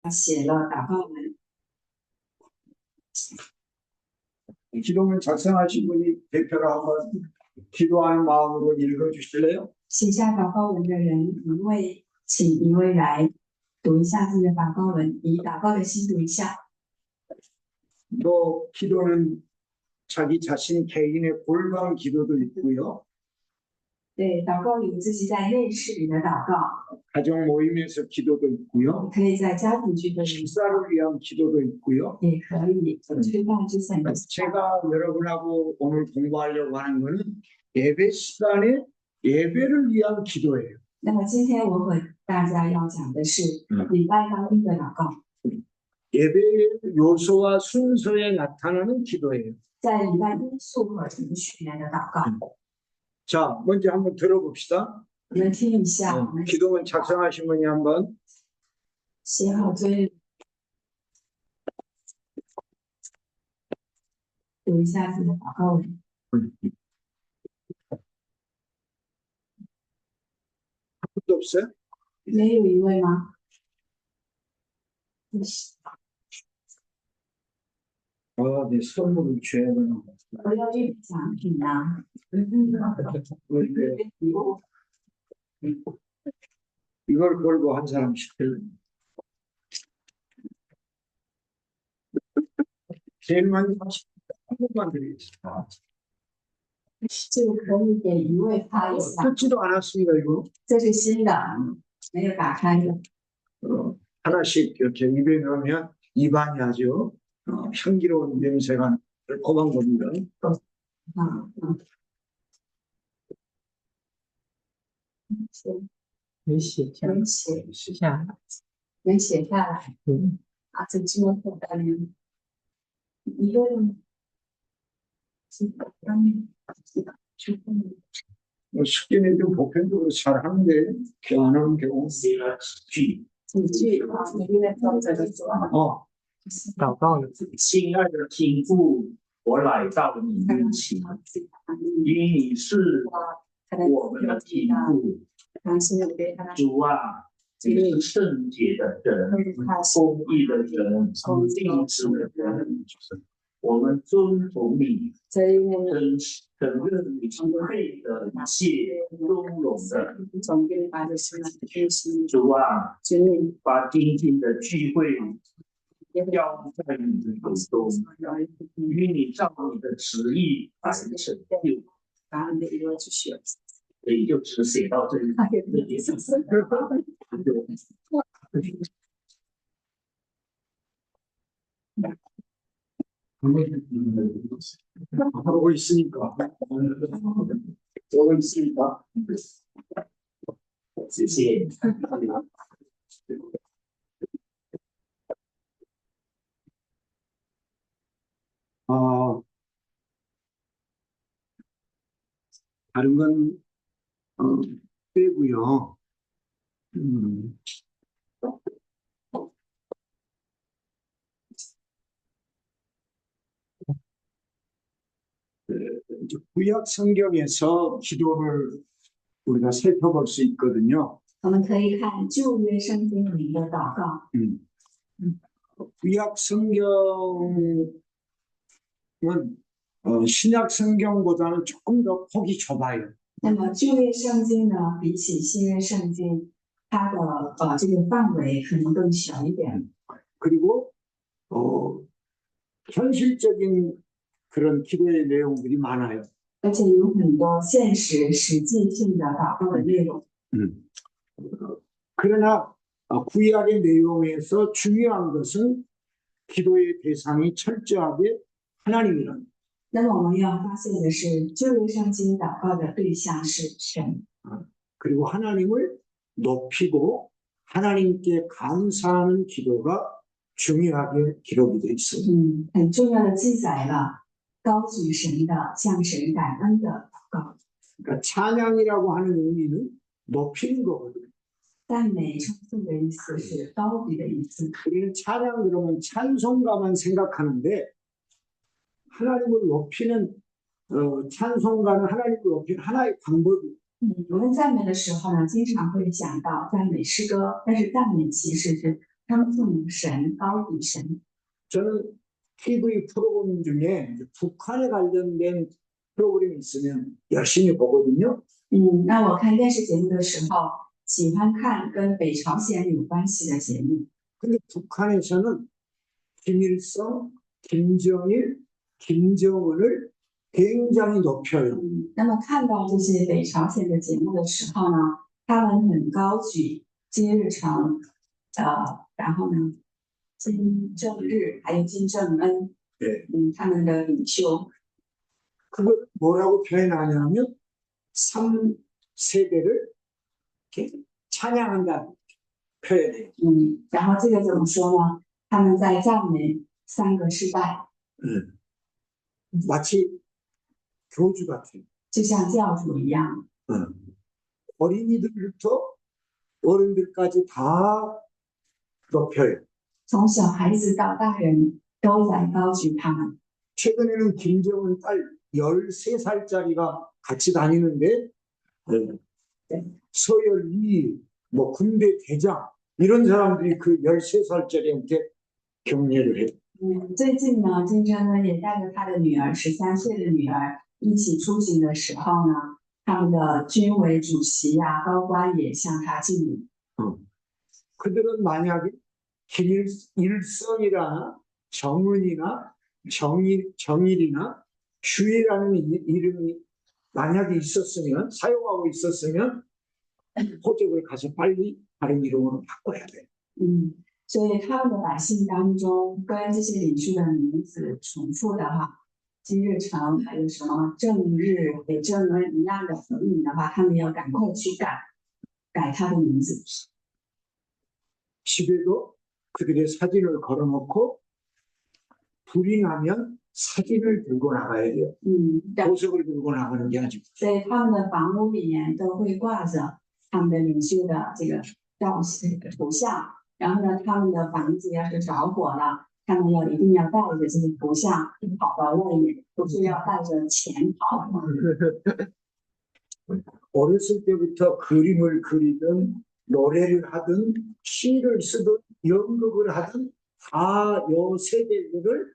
写了祷告文。 기도문 작성하신 분이 대표로 한번 기도하는 마음으로 읽어주실래요? 写下祷告文的人请一位来读一下自己的祷告文，以祷告的心读一下。 또 기도는 자기 자신 개인의 골방 기도도 있고요. 对，祷告有自己在内室里的祷告， 가정 모임에서 기도도 있고요. 可以在家庭聚会里， 식사를 위한 기도도 있고요. 也可以吃饭之前的。 제가 여러분하고 오늘 공부하려고 하는 것은 예배 시간에 예배를 위한 기도예요. 那么今天我和大家要讲的是礼拜当中的祷告， 예배의 요소와 순서에 나타나는 기도예요. 在礼拜因素和程序里面的祷告。 자, 먼저 한번 들어봅시다. 我们听一下，我们 기도문 작성하신 분이 한번 写好尊读一下自己的祷告文。 아무도 없어요? 没有一位吗？ 네, 선물을 줘야 되나? 我要预备奖品呢。 이걸 걸고 한 사람씩 들려. 제일 많이 한 번만 드리겠습니다. 这个可以给一位发一下， 뜯지도 않았습니다, 이거. 这是新的，没有打开的。 하나씩 이렇게 입에 넣으면 입안이 아주 향기로운 냄새가 달콤한 겁니다. 没写下，能写下来。能写下来啊，这这么简单呢？一个人숙제는 좀 보편적으로 잘 하는데 안 하는 경우. 几句啊，你应该照着做。 祷告的亲爱的天父，我来到你面前，因你是我们的天父。主啊，你是圣洁的人，公义的人，定旨的人。我们尊崇你，承认你是配的一切丰容的。主啊，把今天的聚会交在你的手中，与你照你的旨意来成就。所以就只写到这里。하고 있으니까. 하고 있으니까. 谢谢。 다른 건 빼고요. 구약 성경에서 기도를 우리가 살펴볼 수 있거든요. 我们可以看旧约圣经里的祷告。 구약 성경은 신약 성경보다는 조금 더 폭이 좁아요. 那么旧约圣经呢，比起新约圣经，它的这个范围可能更小一点。 그리고 현실적인 그런 기도의 내용들이 많아요. 而且有很多现实、实际性的祷告的内容。 그러나 구약의 내용에서 중요한 것은 기도의 대상이 철저하게 하나님이라는. 那么我们要发现的是，旧约圣经祷告的对象是神， 그리고 하나님을 높이고 하나님께 감사하는 기도가 중요하게 기록이 되어 있어요. 很重要的记载了高举神的、向神感恩的祷告。 그러니까 찬양이라고 하는 의미는 높이는 거거든요. 赞美称颂的意思是高举的意思。 우리는 찬양 그러면 찬송가만 생각하는데 하나님을 높이는 찬송가는 하나님을 높이는 하나의 방법이에요. 我们赞美的时候呢，经常会讲到赞美诗歌，但是赞美其实是称颂神，高举神。 저는 TV 프로그램 중에 북한에 관련된 프로그램이 있으면 열심히 보거든요. 那我看电视节目的时候，喜欢看跟北朝鲜有关系的节目。 근데 북한에서는 김일성, 김정일, 김정은을 굉장히 높여요. 那么看到这些北朝鲜的节目的时候呢，他们很高举金日成，然后呢，金正日还有金正恩， 네. 他们的领袖。 그걸 뭐라고 표현하냐면 3세대를 이렇게 찬양한다 표현해요. 然后这个怎么说呢？他们在赞美3个世代， 마치 교주 같아요. 就像教主一样。 어린이들부터 어른들까지 다 높여요. 从小孩子到大人都在高举他们。 최근에는 김정은 딸 13살짜리가 같이 다니는데 서열이 뭐 군대 대장 이런 사람들이 그 13살짜리한테 격려를 해요. 最近呢，金正恩也带着他的女儿13岁的女儿一起出行的时候呢，他们的军委主席呀、高官也向他敬礼。 그들은 만약에 김일성이나 정은이나 정일이나 휴이라는 이름이 만약에 있었으면 사용하고 있었으면 호적을 가서 빨리 다른 이름으로 바꿔야 돼요. 所以他们的百姓当中跟这些领袖的名字重复的话，金日成还有什么正日、北正恩一样的合影的话，他们要赶快去改他的名字。 집에도 그들의 사진을 걸어놓고 불이 나면 사진을 들고 나가야 돼요. 보석을 들고 나가는 게 아니고. 所以他们的房屋里面都会挂着他们的领袖的这个图像，然后呢，他们的房子要是着火了，他们一定要带着这些图像跑到外面，不是要带着钱跑。 어렸을 때부터 그림을 그리든 노래를 하든 시를 쓰든 연극을 하든 다 요 세대들을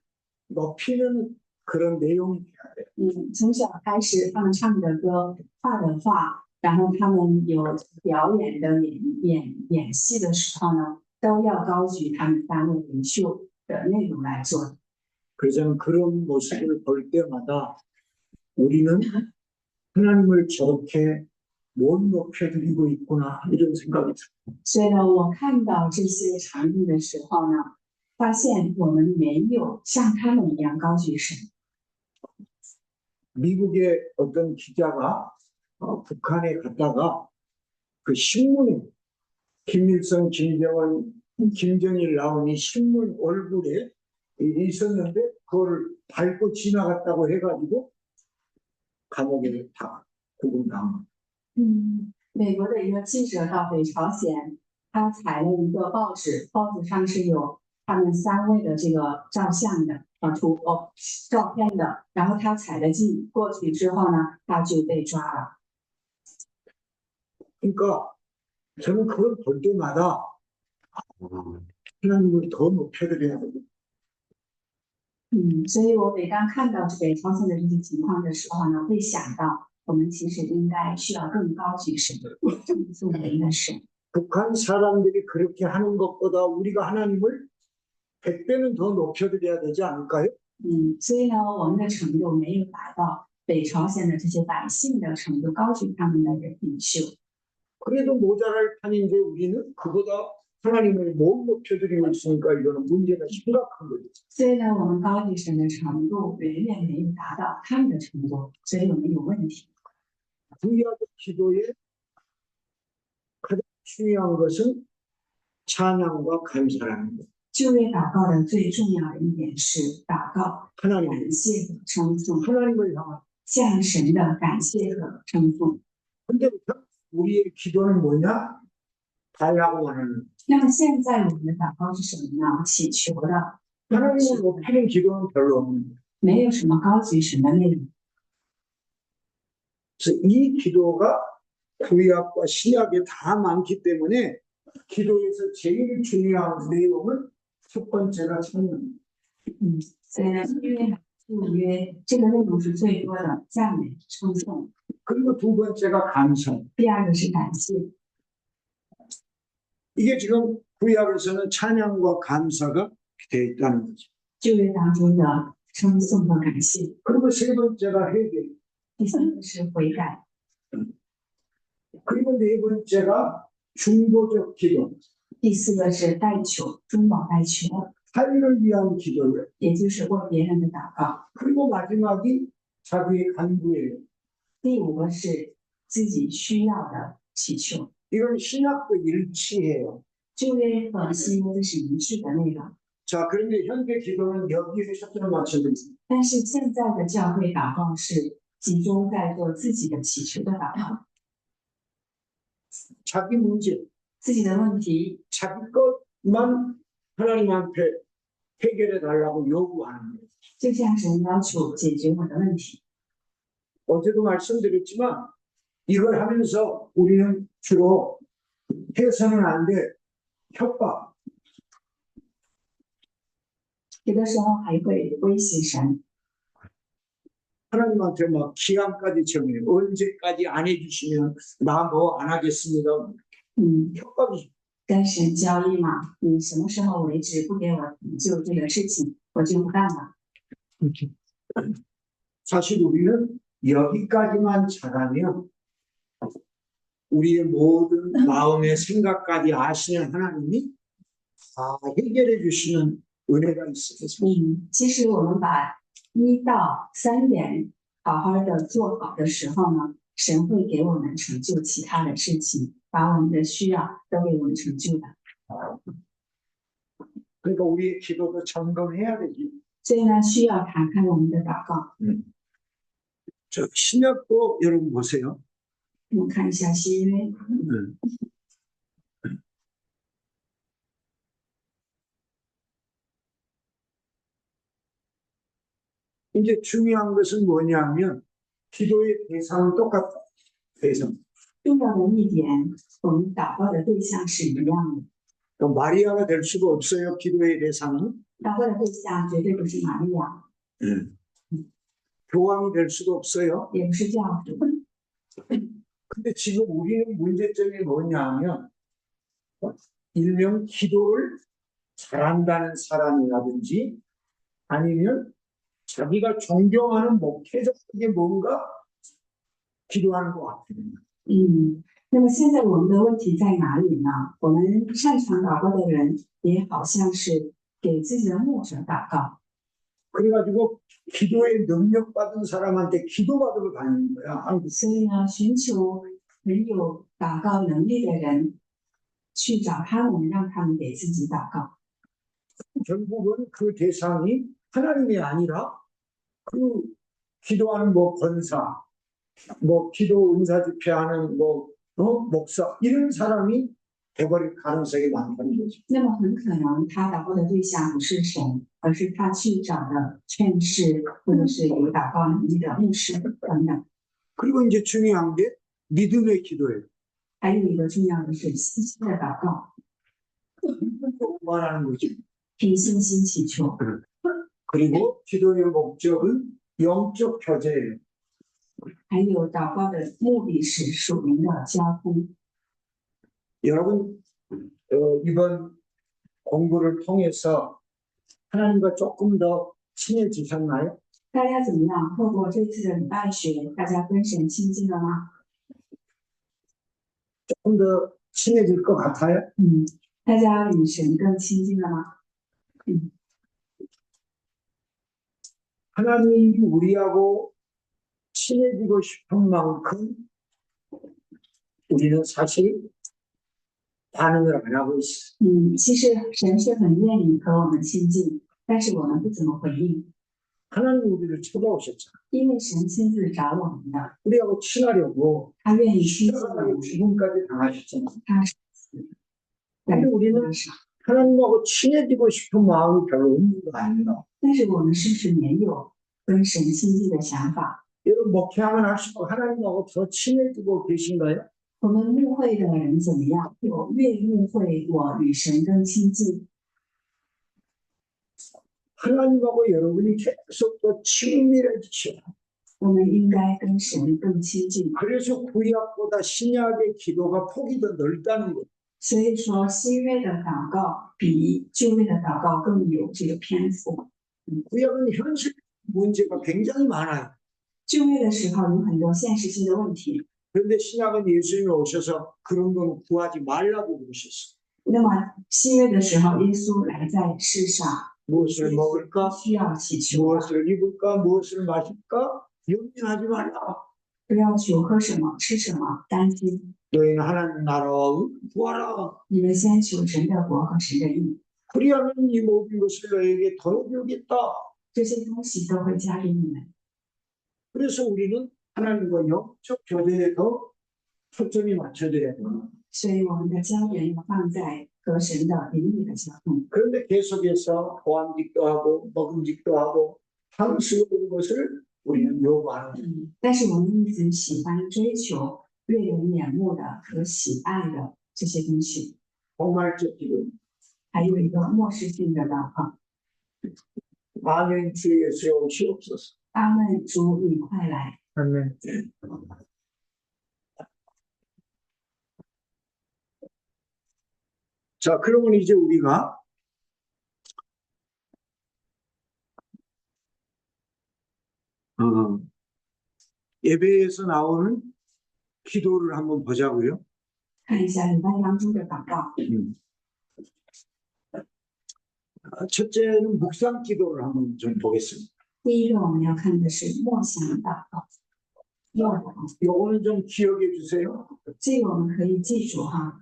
높이는 그런 내용이 돼야 돼요. 从小开始，他们唱的歌、画的画，然后他们有表演的演戏的时候呢，都要高举他们3位领袖的内容来做。 그래서 그런 모습을 볼 때마다 우리는 하나님을 저렇게 못 높여드리고 있구나 이런 생각이 들어요. 所以呢，我看到这些场景的时候呢，发现我们没有像他们一样高举神。 미국의 어떤 기자가 북한에 갔다가 그 신문에 김일성, 김정은, 김정일 나오니 신문 얼굴에 있었는데 그걸 밟고 지나갔다고 해가지고 감옥에 다 구금당한. 美国的一个记者到北朝鲜，他采了一个报纸，报纸上是有他们3位的这个照相的照片的，然后他采了镜过去之后呢，他就被抓了。 그러니까 저는 그걸 볼 때마다 하나님을 더 높여드려야 돼요. 所以我每当看到北朝鲜的这些情况的时候呢，会想到我们其实应该需要更高举神，称颂人的神。 북한 사람들이 그렇게 하는 것보다 우리가 하나님을 100배는 더 높여드려야 되지 않을까요? 所以呢，我们的程度没有达到北朝鲜的这些百姓的程度，高举他们的领袖。 그래도 모자랄 판인데 우리는 그보다 하나님을 못 높여드리고 있으니까 이거는 문제가 심각한 거죠. 所以呢，我们高举神的程度远远没有达到他们的程度，所以我们有问题。 구약 기도에 가장 중요한 것은 찬양과 감사라는 것. 就业祷告的最重要的一点是祷告、 하나님, 感谢和称颂， 하나님을 향한. 向神的感谢和称颂。 근데 우리의 기도는 뭐냐? 달라고 하는. 那么现在我们的祷告是什么呢？祈求的， 하나님을 높이는 기도는 별로 없는데. 没有什么高举神的内容。 그래서 이 기도가 구약과 신약에 다 많기 때문에 기도에서 제일 중요한 내용을 첫 번째가 찾는. 所以呢，旧约这个内容是最多的，赞美、称颂。 그리고 두 번째가 감성. 第二个是感谢。 이게 지금 구약에서는 찬양과 감사가 되어 있다는 거죠. 旧约当中的称颂和感谢。 그리고 세 번째가 회개. 第三个是悔改。 그리고 네 번째가 중보적 기도. 第四个是代求，中保代求， 타인을 위한 기도예요. 也就是为别人的祷告。 그리고 마지막이 자기의 간구예요. 第五个是自己需要的祈求。 이건 신약도 일치해요. 旧约和新约是一致的内容， 자, 그런데 현대 기도는 여기에 초점을 맞춰져 있습니다. 但是现在的教会祷告是集中在做自己的祈求的祷告， 자기 문제, 自己的问题， 자기 것만 하나님한테 해결해 달라고 요구하는 거예요. 就向神要求解决我的问题。 어제도 말씀드렸지만 이걸 하면서 우리는 주로 해서는 안 돼. 협박. 有的时候还会威胁神， 하나님한테 막 기한까지 정해요. 언제까지 안 해주시면 나 뭐 안 하겠습니다. 嗯， 협박이. 跟神交易嘛，你什么时候为止不给我成就这个事情，我就不干了。 사실 우리는 여기까지만 잘하면 우리의 모든 마음의 생각까지 아시는 하나님이 다 해결해 주시는 은혜가 있어요. 其实我们把1到3点好好的做好的时候呢，神会给我们成就其他的事情，把我们的需要都给我们成就的。 그러니까 우리의 기도도 점검해야 되지. 所以呢，需要查看我们的祷告。 저 신약도 여러분 보세요. 我们看一下新约， 이제 중요한 것은 뭐냐면 기도의 대상은 똑같다. 대상. 重要的一点，我们祷告的对象是一样的。 또 마리아가 될 수가 없어요. 기도의 대상은. 祷告的对象绝对不是玛利亚， 교황이 될 수가 없어요. 也不是教主。 근데 지금 우리는 문제점이 뭐냐면 일명 기도를 잘한다는 사람이라든지 아니면 자기가 존경하는 목회자에게 뭔가 기도하는 것 같아요. 那么现在我们的问题在哪里呢？我们擅长祷告的人，也好像是给自己的牧者祷告， 그래가지고 기도의 능력 받은 사람한테 기도받으러 다니는 거야. 한국. 所以呢，寻求很有祷告能力的人去找他们，让他们给自己祷告。 결국은 그 대상이 하나님이 아니라 그 기도하는 뭐 권사, 뭐 기도 은사 집회하는 뭐 목사 이런 사람이 돼버릴 가능성이 많다는 거죠. 那么很可能他祷告的对象不是神，而是他去找的劝士或者是有祷告能力的牧师等等。 그리고 이제 중요한 게 믿음의 기도예요. 还有一个重要的是信心的祷告， 말하는 거죠. 凭信心祈求。 그리고 기도의 목적은 영적 교제예요. 还有祷告的目的是属灵的交通。 여러분 이번 공부를 통해서 하나님과 조금 더 친해지셨나요? 大家怎么样？透过这次的礼拜学，大家跟神亲近了吗？ 조금 더 친해질 것 같아요? 大家与神更亲近了吗？ 하나님이 우리하고 친해지고 싶은 만큼 우리는 사실 반응을 안 하고 있어. 其实神是很愿意和我们亲近，但是我们不怎么回应， 하나님 우리를 찾아오셨잖아. 因为神亲自找我们的， 우리하고 친하려고 他愿意亲近我 십자가의 们， 죽음까지 당하셨잖아. 他是死的。 근데 우리는 하나님하고 친해지고 싶은 마음이 별로 없는 거 아니에요. 但是我们是不是没有跟神亲近的想法？ 여러분 목회하면 할수록 하나님하고 더 친해지고 계신가요? 我们牧会的人怎么样？我越牧会，我与神更亲近。 하나님하고 여러분이 계속 더 친밀해지죠. 我们应该跟神更亲近。 그래서 구약보다 신약의 기도가 폭이 더 넓다는 거예요. 所以说，新约的祷告比旧约的祷告更有这个篇幅。 구약은 현실 문제가 굉장히 많아요. 旧约的时候有很多现实性的问题， 그런데 신약은 예수님이 오셔서 그런 건 구하지 말라고 그러셨어요. 那么新约的时候，耶稣来在世上， 무엇을 먹을까? 需要祈求， 무엇을 입을까? 무엇을 마실까? 염려하지 말라. 不要求喝什么、吃什么，担心。 너희는 하나님 나라와 구하라. 你们先求神的国和神的义， 그리하면 이 모든 것을 너에게 더해주겠다. 这些东西都会加给你们。 그래서 우리는 하나님과 영적 교제에 더 초점이 맞춰져야 돼요. 所以我们的焦点要放在和神的灵里的交通。 그런데 계속해서 보안직도 하고 먹음직도 하고 향수로운 것을 우리는 요구하는 거예요. 但是我们一直喜欢追求悦人眼目的和喜爱的这些东西。 종말적 기도. 还有一个末世性的祷告。 아멘 주 예수여 오시옵소서. 阿门，主你快来。 아멘. 자, 그러면 이제 우리가 예배에서 나오는 기도를 한번 보자고요. 看一下礼拜当中的祷告。 첫째는 묵상 기도를 한번 좀 보겠습니다. 第一个我们要看的是默想祷告。默祷， 요거는 좀 기억해 주세요. 这个我们可以记住哈，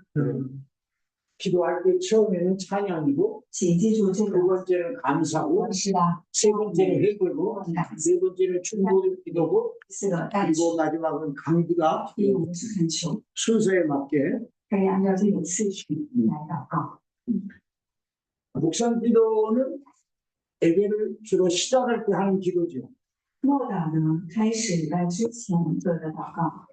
기도할 때 처음에는 찬양이고 请记住这 두 个 번째는 감사고 是的， 세 번째는 회개고 感谢。 네 번째는 충고의 기도고 第四个代 그리고 求， 마지막은 강구다. 第五个是恳求， 순서에 맞게 可以按照这个次序来祷告。 묵상 기도는 예배를 주로 시작할 때 하는 기도죠. 默祷呢，开始礼拜之前做的祷告。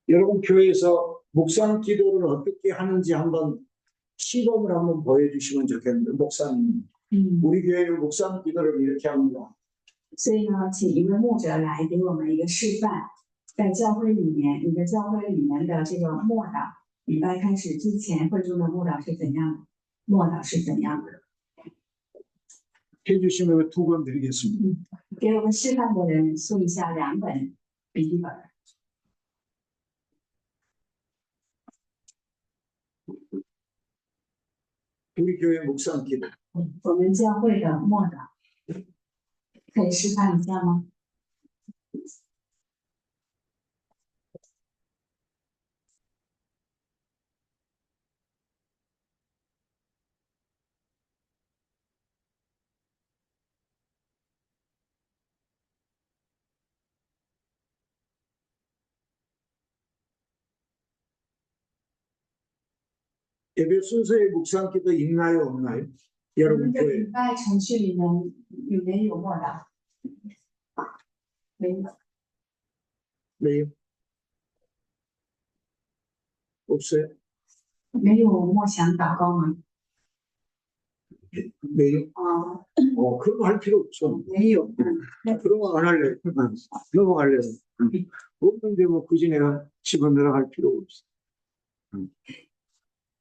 여러분 교회에서 묵상 기도를 어떻게 하는지 한번 시범을 한번 보여주시면 좋겠는데 목사님, 嗯， 우리 교회는 묵상 기도를 이렇게 합니다. 所以呢，请一位牧者来给我们一个示范，在教会里面，你的教会里面的这个默祷，礼拜开始之前会中的默祷是怎样的？默祷是怎样的？ 해주시면 두 권 드리겠습니다. 给我们示范的人送一下2本笔记本。 우리 교회 묵상 기도. 我们教会的默祷，可以示范一下吗？ 예배 순서에 묵상 기도 있나요 없나요? 我 여러분 们的 교회 礼拜程序里面有没有默祷？没有。 왜요? 없어요? 没有默想祷告吗？ 왜요? 啊， 그런 거 할 필요 없죠. 没有。 그런 거 안 할래. 넘어갈래. 없는데 뭐 굳이 내가 집어넣어갈 필요가 없어.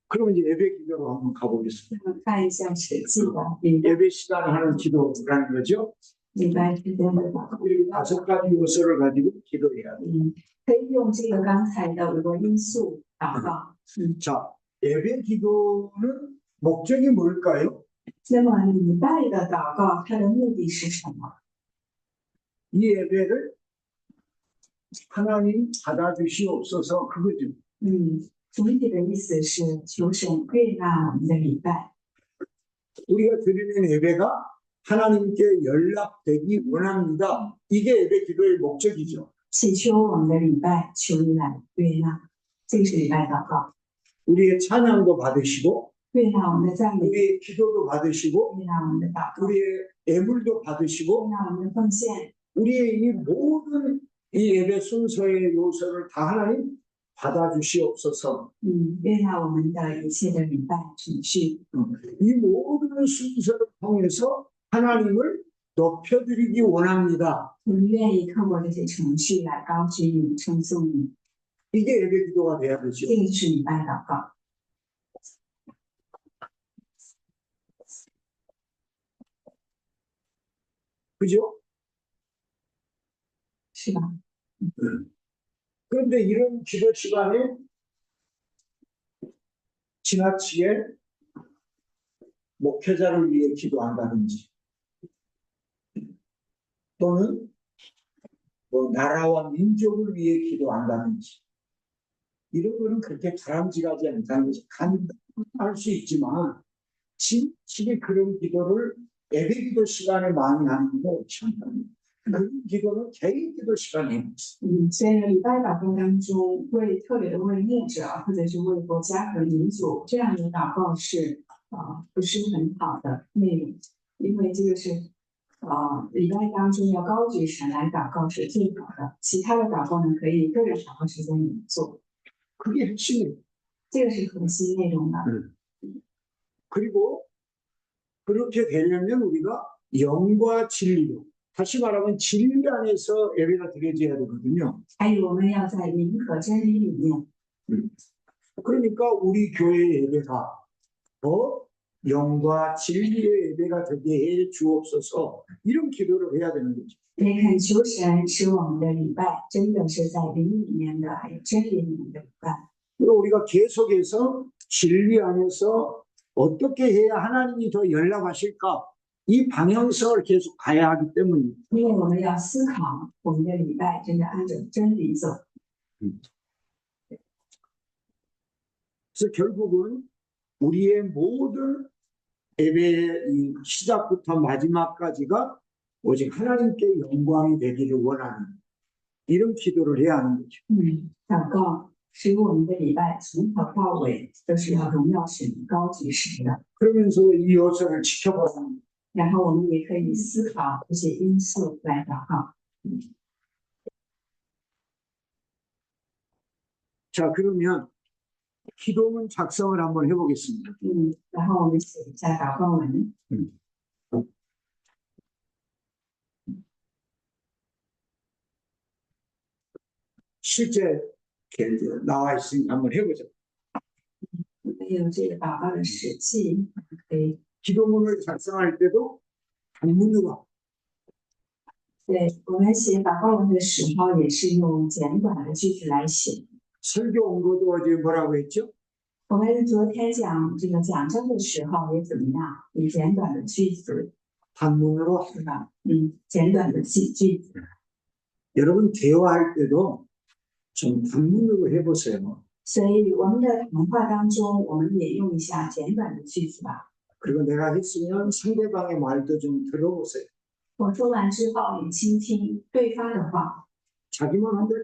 그럼 이제 예배 기도로 한번 가보겠습니다. 看一下实际的礼拜 예배 시간에 하는 기도라는 거죠. 礼拜之间的祷告。 그리고 5가지 요소를 가지고 기도해야 돼요. 可以用这个刚才的5个因素祷告。 자, 예배 기도는 목적이 뭘까요? 那么礼拜的祷告，它的目的是什么？ 이 예배를 하나님 받아주시옵소서 그거죠. 主体的意思是求神悦纳我们的礼拜。 우리가 드리는 예배가 하나님께 연락되기 원합니다. 이게 예배 기도의 목적이죠. 祈求我们的礼拜，求你来悦纳，这是礼拜祷告。 우리의 찬양도 받으시고 悦纳我们的赞美， 우리의 기도도 받으시고 悦纳我们的祷告， 우리의 애물도 悦 받으시고 纳我们的奉献， 우리의 이 모든 이 예배 순서의 요소를 다 하나님 받아주시옵소서. 悦纳我们的一切的礼拜程序， 이 모든 순서를 통해서 하나님을 높여드리기 원합니다. 我们愿意透过这些程序来高举你、称颂你， 이게 예배 기도가 돼야 되죠. 这个是礼拜祷告， 그죠? 是吧？ 그런데 이런 기도 시간에 지나치게 목회자를 위해 기도한다든지 또는 뭐 나라와 민족을 위해 기도한다든지 이런 거는 그렇게 바람직하지 않다는 것이 알 수 있지만 지나치게 그런 기도를 예배 기도 시간에 많이 하는 건 옳지 않다. 그런 기도는 개인 기도 시간에 所以礼拜祷告当中，特别的为牧者或者是为国家和民族这样的祷告是不是很好的内容，因为这个是礼拜当中要高举神来祷告是最好的，其他的祷告呢可以个人祷告时间里做， 그게 핵심이에요. 这个是核心内容的。 그리고 그렇게 되려면 우리가 영과 진리로 다시 말하면 진리 안에서 예배가 드려져야 되거든요. 还有我们要在灵和真理里面， 그러니까 우리 교회 예배가 더 영과 진리의 예배가 되게 해 주옵소서 이런 기도를 해야 되는 거죠. 也恳求神使我们的礼拜真的是在灵里面的，还有真理里面的礼拜。 그리고 우리가 계속해서 진리 안에서 어떻게 해야 하나님이 더 연락하실까 이 방향성을 계속 가야 하기 때문에 因为我们要思考我们的礼拜真的按照真理走， 그래서 결국은 우리의 모든 예배의 이 시작부터 마지막까지가 오직 하나님께 영광이 되기를 원하는 이런 기도를 해야 하는 거죠. 祷告使我们的礼拜从头到尾都是要荣耀神、高举神的。 그러면서 이 요소를 지켜보는 然后我们也可以思考这些因素来祷告。 자, 그러면 기도문 작성을 한번 해보겠습니다. 然后我们写一下祷告文。 실제 나와 있으니까 한번 해보죠. 我们有这个祷告的实际，可以 기도문을 작성할 때도 단문으로 对我们写祷告文的时候，也是用简短的句子来写。 설교 온 것도 어제 뭐라고 했죠? 我们昨天讲这个讲章的时候也怎么样？以简短的句子， 단문으로 是吧？简短的句子。 여러분 대화할 때도 좀 단문으로 해보세요. 所以我们的谈话当中，我们也用一下简短的句子吧。 그리고 내가 했으면 상대방의 말도 좀 들어보세요. 我说完之后，你倾听对方的话。 자기만 한데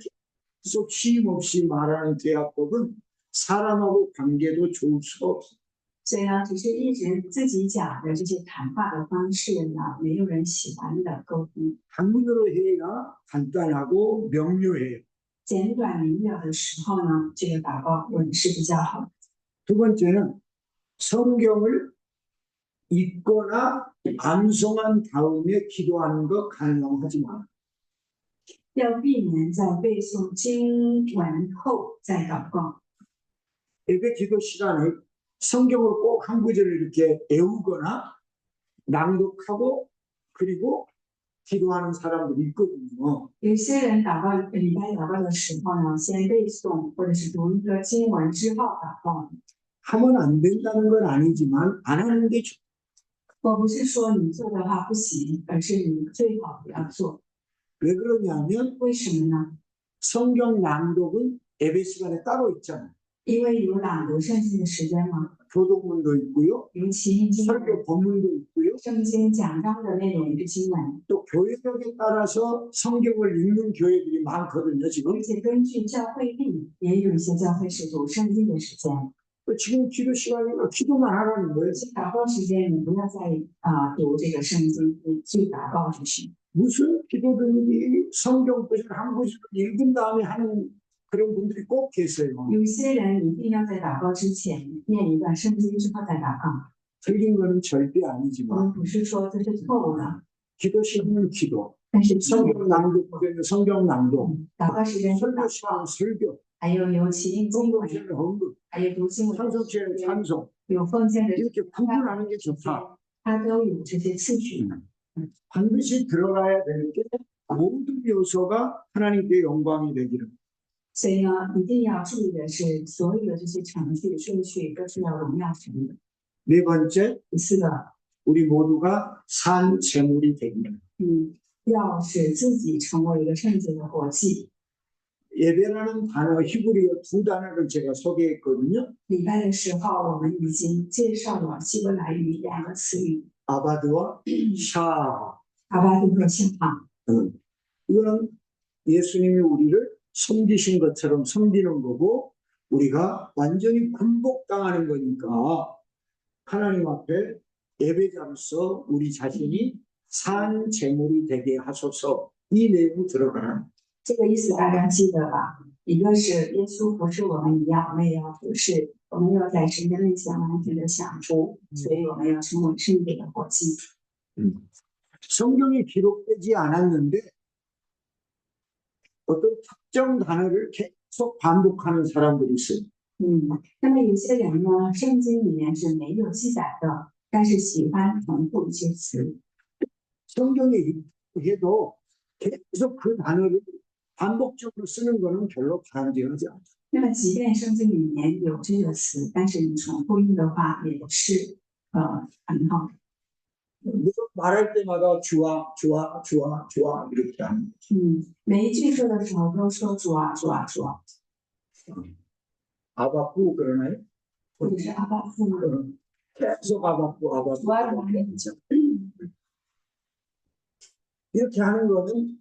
계속 쉼 없이 말하는 대화법은 사람하고 관계도 좋을 수가 없어요. 所以呢，只是一直自己讲的这些谈话的方式呢，没有人喜欢的沟通。 단문으로 해야 간단하고 명료해요. 简短明了的时候呢，这个祷告文是比较好的。 두 번째는 성경을 읽거나 암송한 다음에 기도하는 거 가능하지 마. 要避免在背诵经文后再祷告。 예배 기도 시간에 성경을 꼭 한 구절을 이렇게 외우거나 낭독하고 그리고 기도하는 사람들이 있거든요. 有些人祷告礼拜祷告的时候呢，先背诵或者是读一个经文之后祷告。 하면 안 된다는 건 아니지만 안 하는 게 좋아요. 我不是说你做的话不行，而是你最好不要做。 왜 그러냐면 为什么呢？ 성경 낭독은 예배 시간에 따로 있잖아요. 因为有朗读圣经的时间嘛， 교독문도 있고요. 有起因经文、 설교 본문도 있고요. 圣经讲章的内容是经文， 또 교회력에 따라서 성경을 읽는 교회들이 많거든요. 지금 而且根据教会例，也有一些教会是读圣经的时间。 지금 기도 시간이면 기도만 하라는 거예요. 祷告时间你不要再读这个圣经，你去祷告就行。 무슨 기도든지 성경 구절 한 구절 읽은 다음에 하는 그런 분들이 꼭 계세요. 有些人一定要在祷告之前念一段圣经之后再祷告。 틀린 거는 절대 我 아니지만 们不是说这是错误的， 기도 시간은 기도, 但是 성경 낭독 성경 낭독, 祷告时间是 설교 祷 시간은 告， 설교, 还有起应经文， 헌금 시간은 헌금, 还有读经文的 찬송 时 시간은 间， 찬송. 有奉献的时 이렇게 间， 구분하는 게 좋다. 它都有这些次序。 반드시 들어가야 될 게 모든 요소가 하나님께 영광이 되기를. 所以呢，一定要注意的是，所有的这些程序顺序都是要荣耀神的。 네 번째, 第四个， 우리 모두가 산 제물이 되기를. 要使自己成为一个圣洁的活祭。 예배라는 단어, 히브리어 두 단어를 제가 소개했거든요. 礼拜的时候，我们已经介绍了希伯来语两个词语， 아바드와 샤. 阿巴杜和夏哈。 이거는 예수님이 우리를 섬기신 것처럼 섬기는 거고 우리가 완전히 굴복당하는 거니까 하나님 앞에 예배자로서 우리 자신이 산 제물이 되게 하소서. 이 내용이 들어가는 这个意思大家记得吧？一个是耶稣不是我们一样，我们也要服侍，我们要在神的面前完全的享福，所以我们要成为圣洁的活祭。 성경에 기록되지 않았는데 어떤 특정 단어를 계속 반복하는 사람들이 있어요. 那么有些人呢，圣经里面是没有记载的，但是喜欢重复一些词。 성경에 해도 계속 그 단어를 반복적으로 쓰는 거는 별로 바람직하지 않다. 那么即便圣经里面有这个词，但是你重复用的话，也是很好的。 내가 말할 때마다 주아 이렇게 하는 거죠. 每一句说的时候都说主啊主啊主啊， 아바꾸 그러나요? 或者是阿爸父吗？ 계속 아바꾸 主啊主啊， 이렇게 하는 거는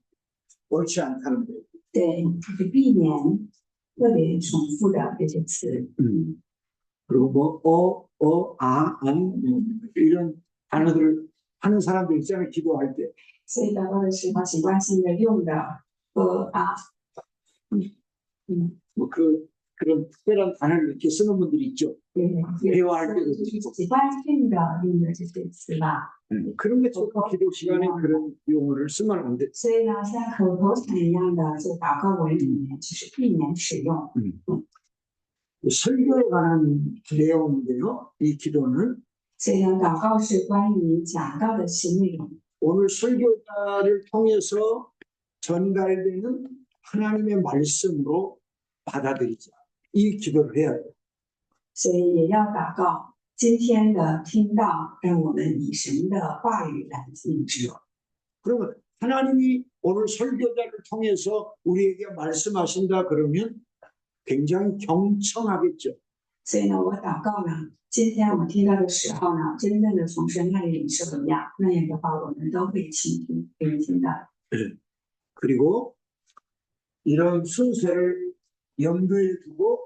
옳지 않다는 거예요. 对，就是避免特别重复的这些词。 그리고 뭐 이런 단어들을 하는 사람들 있잖아요. 기도할 때. 所以祷告的时候习惯性的用的뭐 그런 특별한 단어를 이렇게 쓰는 분들이 있죠. 对， 대화할 때도 就是习惯性的用的这些词吧。 그런 게 조금 기도 시간에 그런 용어를 쓰면 안 돼. 所以呢，像口头禅一样的，就祷告文里面，就是避免使用。 설교에 관한 내용인데요. 이 기도는 所以呢，祷告是关于讲道的新内容。 오늘 설교자를 통해서 전달되는 하나님의 말씀으로 받아들이자. 이 기도를 해야 돼요. 所以也要祷告今天的听到，让我们以神的话语来进食。 그러면 하나님이 오늘 설교자를 통해서 우리에게 말씀하신다 그러면 굉장히 경청하겠죠. 所以呢，我祷告呢，今天我们听到的时候呢，真正的从神那里领受怎么样？那样的话，我们都会倾听，聆听的。 그리고 이런 순서를 염두에 두고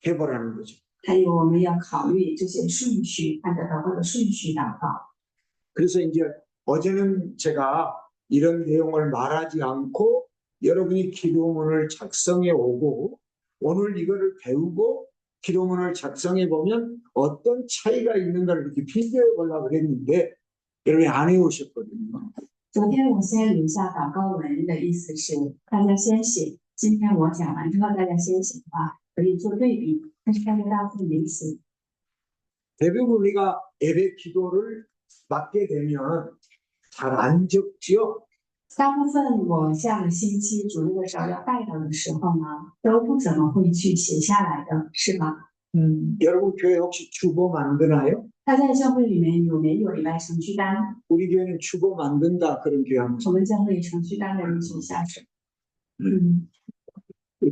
해보라는 거죠. 还有，我们要考虑这些顺序，按照祷告的顺序祷告。 그래서 이제 어제는 제가 이런 내용을 말하지 않고 여러분이 기도문을 작성해 오고 오늘 이거를 배우고 기도문을 작성해 보면 어떤 차이가 있는가를 이렇게 비교해 보려고 그랬는데 여러분이 안 해오셨거든요. 昨天我先留下祷告文的意思是，大家先写。今天我讲完之后，大家先写的话，可以做对比。但是大家大部分没写。 대부분 우리가 예배 기도를 맡게 되면 잘 안 적지요. 大部分我下个星期主日的时候要带到的时候呢，都不怎么会去写下来的，是吗？ 여러분 교회 혹시 주보 만드나요? 大家在教会里面有没有礼拜程序单？ 우리 교회는 주보 만든다 그런 교회 합니다. 我们教会程序单的人举下手。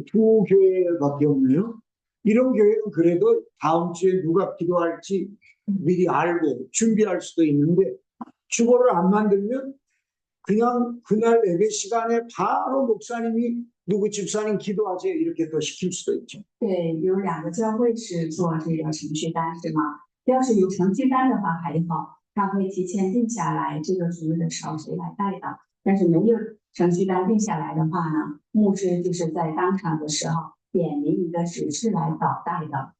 두 교회밖에 없네요. 이런 교회는 그래도 다음 주에 누가 기도할지 미리 알고 준비할 수도 있는데 주보를 안 만들면 그냥 그날 예배 시간에 바로 목사님이 누구 집사님 기도하세요 이렇게 또 시킬 수도 있죠. 对，有两个教会是做这个程序单，是吗？要是有程序单的话还好，他会提前定下来这个主日的时候谁来带的。但是没有程序单定下来的话呢，牧师就是在当场的时候点明一个指示来导带的。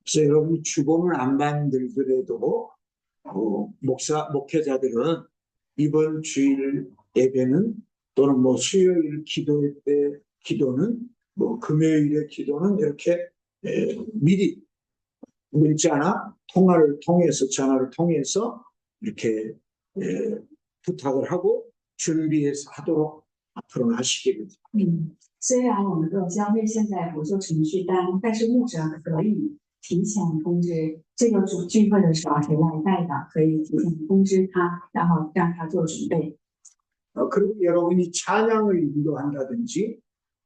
그래서 여러분이 주보는 안 만들더라도 목회자들은 이번 주일 예배는 또는 뭐 수요일 기도 때 기도는 뭐 금요일의 기도는 이렇게 미리 문자나 통화를 통해서 전화를 통해서 이렇게 부탁을 하고 준비해서 하도록 앞으로는 하시기를. 虽然我们的教会现在不做程序单，但是牧者可以提前通知这个主聚会的时候谁来带的，可以提前通知他，然后让他做准备。 그리고 여러분이 찬양을 인도한다든지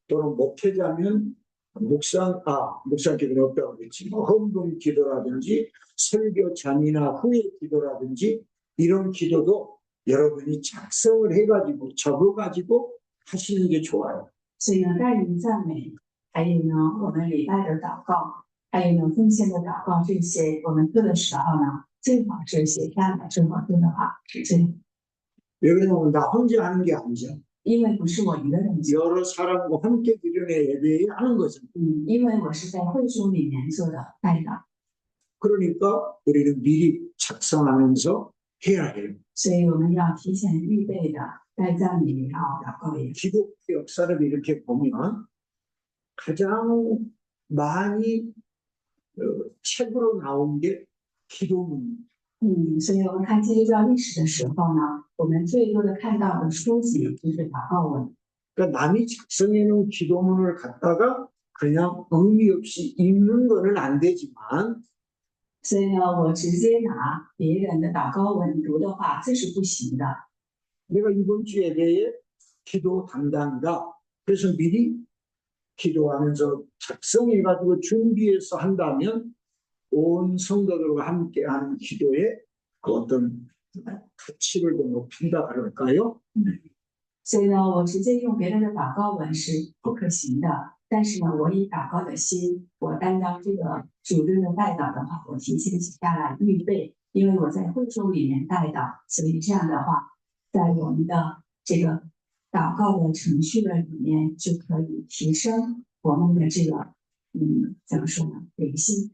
또는 목회자면 목사님께서 없다고 그랬지. 헌금 기도라든지 설교 전이나 후에 기도라든지 이런 기도도 여러분이 작성을 해가지고 적어가지고 하시는 게 좋아요. 所以呢，带领赞美，还有呢，我们礼拜的祷告，还有呢，奉献的祷告，这些我们做的时候呢，最好是写下来，最好做的话是这样。 왜냐하면 나 혼자 하는 게 아니죠. 因为不是我一个人做， 여러 사람과 함께 드려내 예배에 하는 거죠. 因为我是在会中里面做的带的， 그러니까 우리는 미리 작성하면서 해야 해요. 所以我们要提前预备的带赞美也好，祷告也好。 기독교 역사를 이렇게 보면 가장 많이 책으로 나온 게 기도문. 所以我们看基督教历史的时候呢，我们最多的看到的书籍就是祷告文。 그러니까 남이 작성해 놓은 기도문을 갖다가 그냥 의미 없이 읽는 거는 안 되지만 所以呢，我直接拿别人的祷告文读的话，这是不行的。 내가 이번 주 예배에 기도 담당이다. 그래서 미리 기도하면서 작성해가지고 준비해서 한다면 온 성도들과 함께하는 기도에 그 어떤 가치를 더 높인다 그럴까요? 所以呢，我直接用别人的祷告文是不可行的。但是呢，我以祷告的心，我担当这个主日的带导的话，我提前写下来预备，因为我在会众里面带导，所以这样的话，在我们的这个祷告的程序的里面，就可以提升我们的这个怎么说呢，灵性。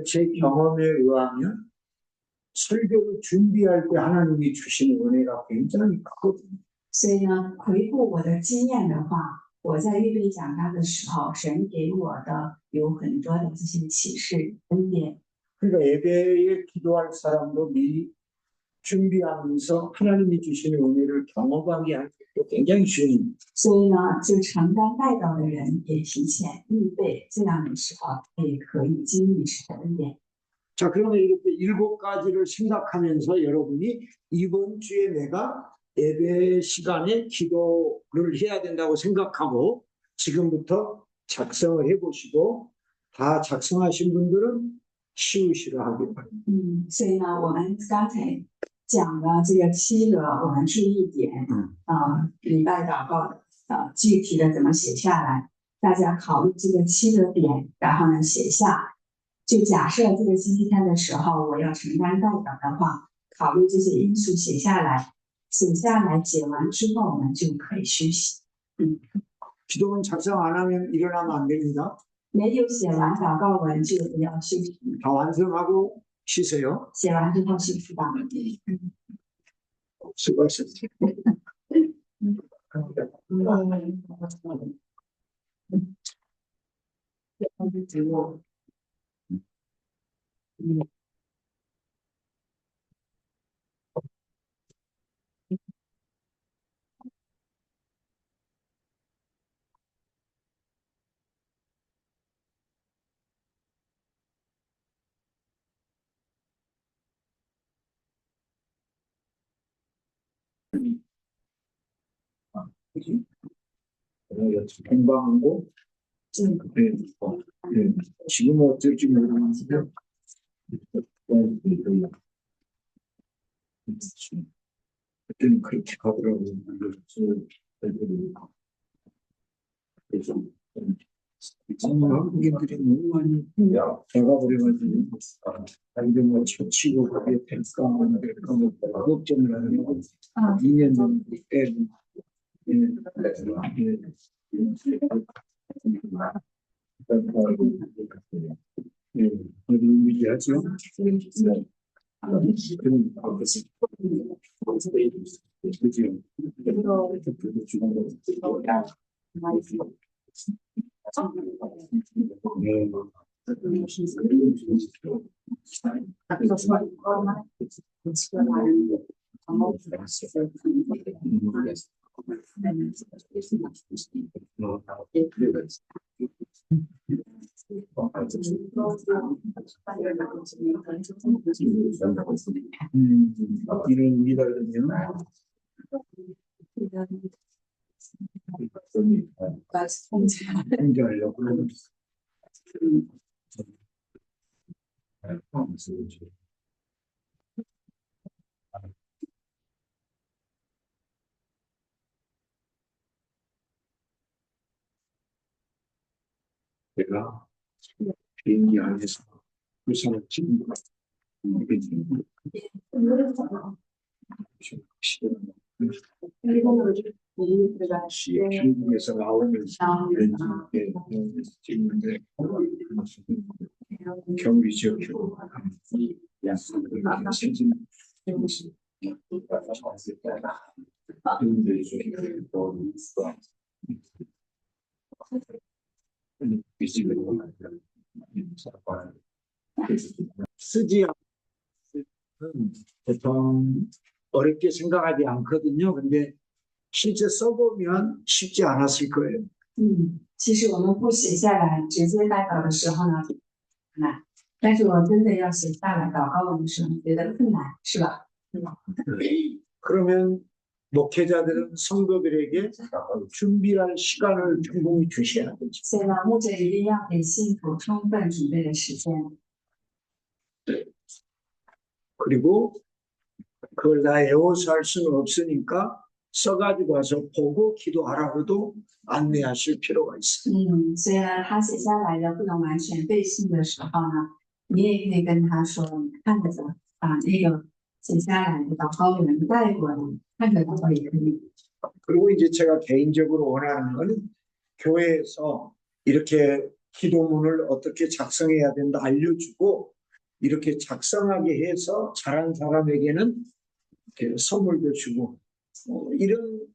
제 경험에 의하면 설교를 준비할 때 하나님이 주시는 은혜가 굉장히 크거든요. 所以呢，回顾我的经验的话，我在预备讲道的时候，神给我的有很多的这些启示恩典。 그러니까 예배에 기도할 사람도 미리 준비하면서 하나님이 주시는 은혜를 경험하게 하는 것도 굉장히 중요합니다. 所以呢，就承担带导的人也提前预备，这样的时候也可以经历神的恩典。 자, 그러면 이렇게 7가지를 생각하면서 여러분이 이번 주에 내가 예배 시간에 기도를 해야 된다고 생각하고 지금부터 작성을 해보시고 다 작성하신 분들은 치우시라 하길 바랍니다. 所以呢，我们刚才讲了这个7个我们注意点，礼拜祷告具体的怎么写下来，大家考虑这个7个点，然后呢写下。就假设这个星期天的时候我要承担代表的话，考虑这些因素写下来，写完之后我们就可以休息。 기도문 작성 안 하면 일어나면 안 됩니다. 没有写完祷告文就不要休息， 다 완성하고 쉬세요. 写完之后休息吧。 수고하셨습니다. 건강하고 지금 어떨지 모르겠는데 그때는 그렇게 가더라고요. 그래서 한국인들이 너무 많이 나가버려가지고 이제 뭐 치고 거기에 될까 안 될까 뭐 걱정을 하는 2년 정도 때 어디 유지하죠? 그런 그죠? 이런 미달은요. 공개하려고 그러는 내가 비행기 안에서 그 사람 찍는 거 비행기에서 나오면서 찍는데 경기 지역으로 사진 쓰지 않는 보통 어렵게 생각하지 않거든요. 근데 실제 써보면 쉽지 않았을 거예요. 其实我们不写下来直接代祷的时候呢，难。但是我真的要写下来祷告的时候，觉得更难，是吧？ 그러면 목회자들은 성도들에게 준비할 시간을 충분히 주셔야 되죠. 所以呢，牧者一定要给信徒充分准备的时间。 그리고 그걸 다 외워서 할 수는 없으니까 써가지고 와서 보고 기도하라고도 안내하실 필요가 있어요. 所以呢，他写下来的不能完全背信的时候呢，你也可以跟他说，你看着把那个写下来的祷告文带过来，看着祷告也可以。 그리고 이제 제가 개인적으로 원하는 건 교회에서 이렇게 기도문을 어떻게 작성해야 된다 알려주고 이렇게 작성하게 해서 잘한 사람에게는 이렇게 선물도 주고 이런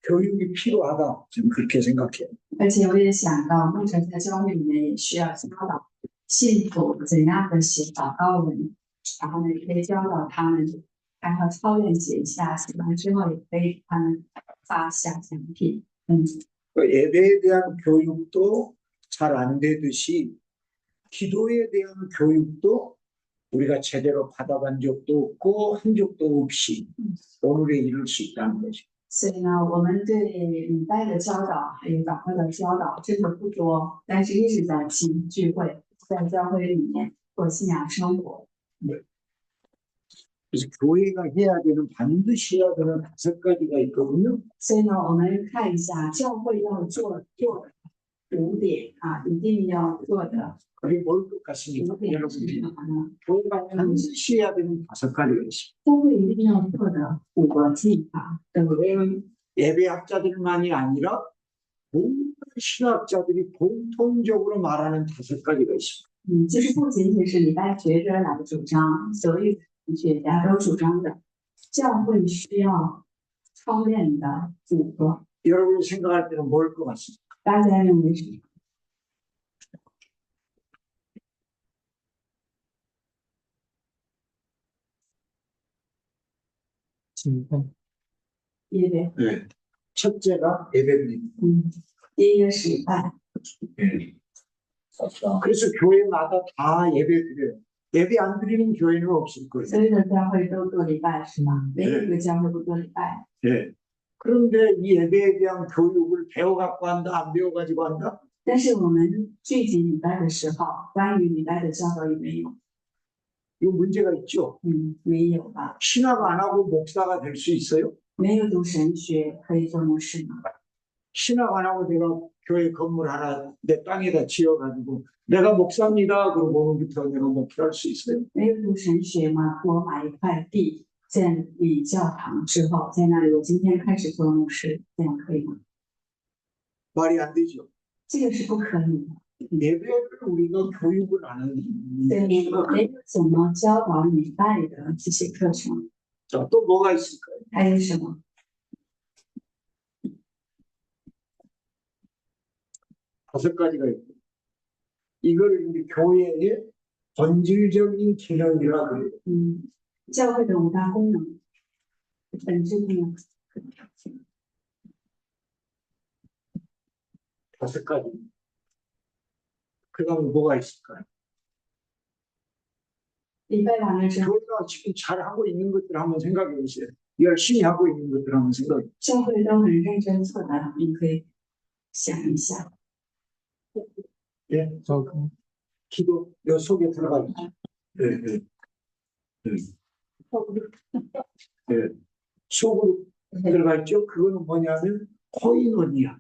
교육이 필요하다. 저는 그렇게 생각해요. 而且我也想到，牧者在教会里面也需要教导信徒怎样的写祷告文，然后呢，也可以教导他们，然后操练写一下，写完之后也可以给他们发小奖品。 그 예배에 대한 교육도 잘 안 되듯이 기도에 대한 교육도 우리가 제대로 받아간 적도 없고 한 적도 없이 오늘에 이를 수 있다는 거죠. 所以呢，我们对礼拜的教导还有祷告的教导真的不多，但是一直在聚会，在教会里面过信仰生活。 그래서 교회가 해야 되는 반드시 해야 되는 5가지가 있거든요. 所以呢，我们看一下教会要做的5点啊，一定要做的 그게 뭘 것 같습니까? 5点是 여러분들이 什么呢？ 교회가 반드시 해야 되는 5가지가 있어요. 教会一定要做的5个计划，对不对？ 그거는 예배학자들만이 아니라 모든 신학자들이 공통적으로 말하는 5가지가 있습니다. 其实不仅仅是礼拜学者来主张，所有学家都主张的，教会需要操练的5个。 여러분이 생각할 때는 뭘 것 같습니까? 大家认为是什么？ 敬拜 예배. 네. 첫째가 예배입니다. 第一个是礼拜。 그래서 교회마다 다 예배 드려요. 예배 안 드리는 교회는 없을 거예요. 所有的教会都做礼拜是吗？没有一个教会不做礼拜。 네. 그런데 이 예배에 대한 교육을 배워갖고 한다, 안 배워가지고 한다? 但是我们聚集礼拜的时候，关于礼拜的教导也没有。 이거 문제가 있죠. 没有吧？ 신학 안 하고 목사가 될 수 있어요? 没有读神学可以做牧师吗？ 신학 안 하고 내가 교회 건물 하나 내 땅에다 지어가지고 내가 목사입니다. 그러고 오늘부터 내가 목회할 수 있어요. 没有读神学吗？我买一块地建立教堂之后，在那里我今天开始做牧师，这样可以吗？ 말이 안 되죠. 这个是不可以的。 예배를 우리가 교육을 안 하는 对，没有怎么教导礼拜的这些课程， 자, 또 뭐가 있을까요? 还有什么？ 5가지가 있고 이걸 이제 교회의 본질적인 기능이라 그래요. 教会的5大功能，本质功能。 5가지. 그 다음에 뭐가 있을까요? 礼拜完了之后， 교회가 지금 잘하고 있는 것들 한번 생각해 보세요. 열심히 하고 있는 것들 한번 생각해 보세요. 教会都很认真做的，你可以想一下。 예, 기도 요 속에 들어가 있죠. 예. 예. 속으로 들어가 있죠. 그거는 뭐냐면 코이노니아.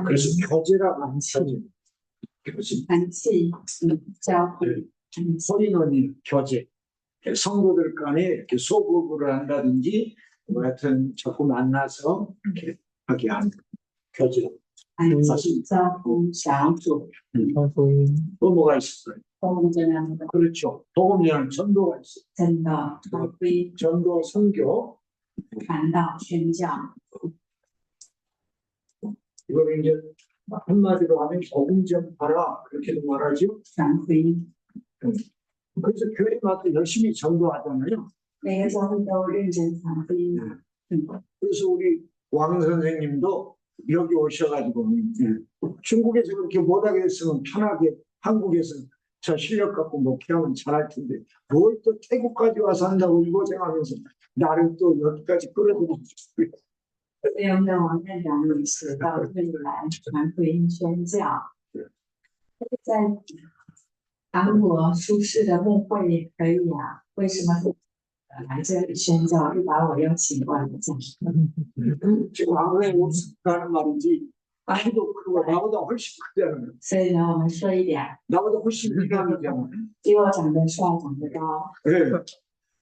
그래서 교제라고 하는 거죠. 교제. 团契，教会， 코이노니아, 교제. 성도들 간에 이렇게 소그룹을 한다든지 뭐 하여튼 자꾸 만나서 이렇게 하게 하는 교제. 团契交通小组， 또 뭐가 있을까요? 都这样的， 그렇죠. 복음이라는 전도가 있어요. 真的传福音、 전도, 선교. 传道、宣教， 이거는 이제 한마디로 하면 복음 전파라 그렇게도 말하죠. 传福音。 그래서 교회마다 열심히 전도하잖아요. 每个教会都认真传福音嘛。 그래서 우리 왕 선생님도 여기 오셔가지고 중국에서 그렇게 못하게 했으면 편하게 한국에서 저 실력 갖고 목회하면 잘할 텐데 뭘 또 태국까지 와서 한다고 이 고생하면서 나를 또 여기까지 끌어들이고 所以我们的王院长也是到这里来传福音宣教，在韩国舒适的牧会也可以啊，为什么来这里宣教，又把我邀请过来讲？ 지금 아무리 못하는 말인지 아이도 그거 나보다 훨씬 크잖아요. 所以呢，我们说一点， 나보다 훨씬 미남이잖아. 比我长得帅、长得高， 네.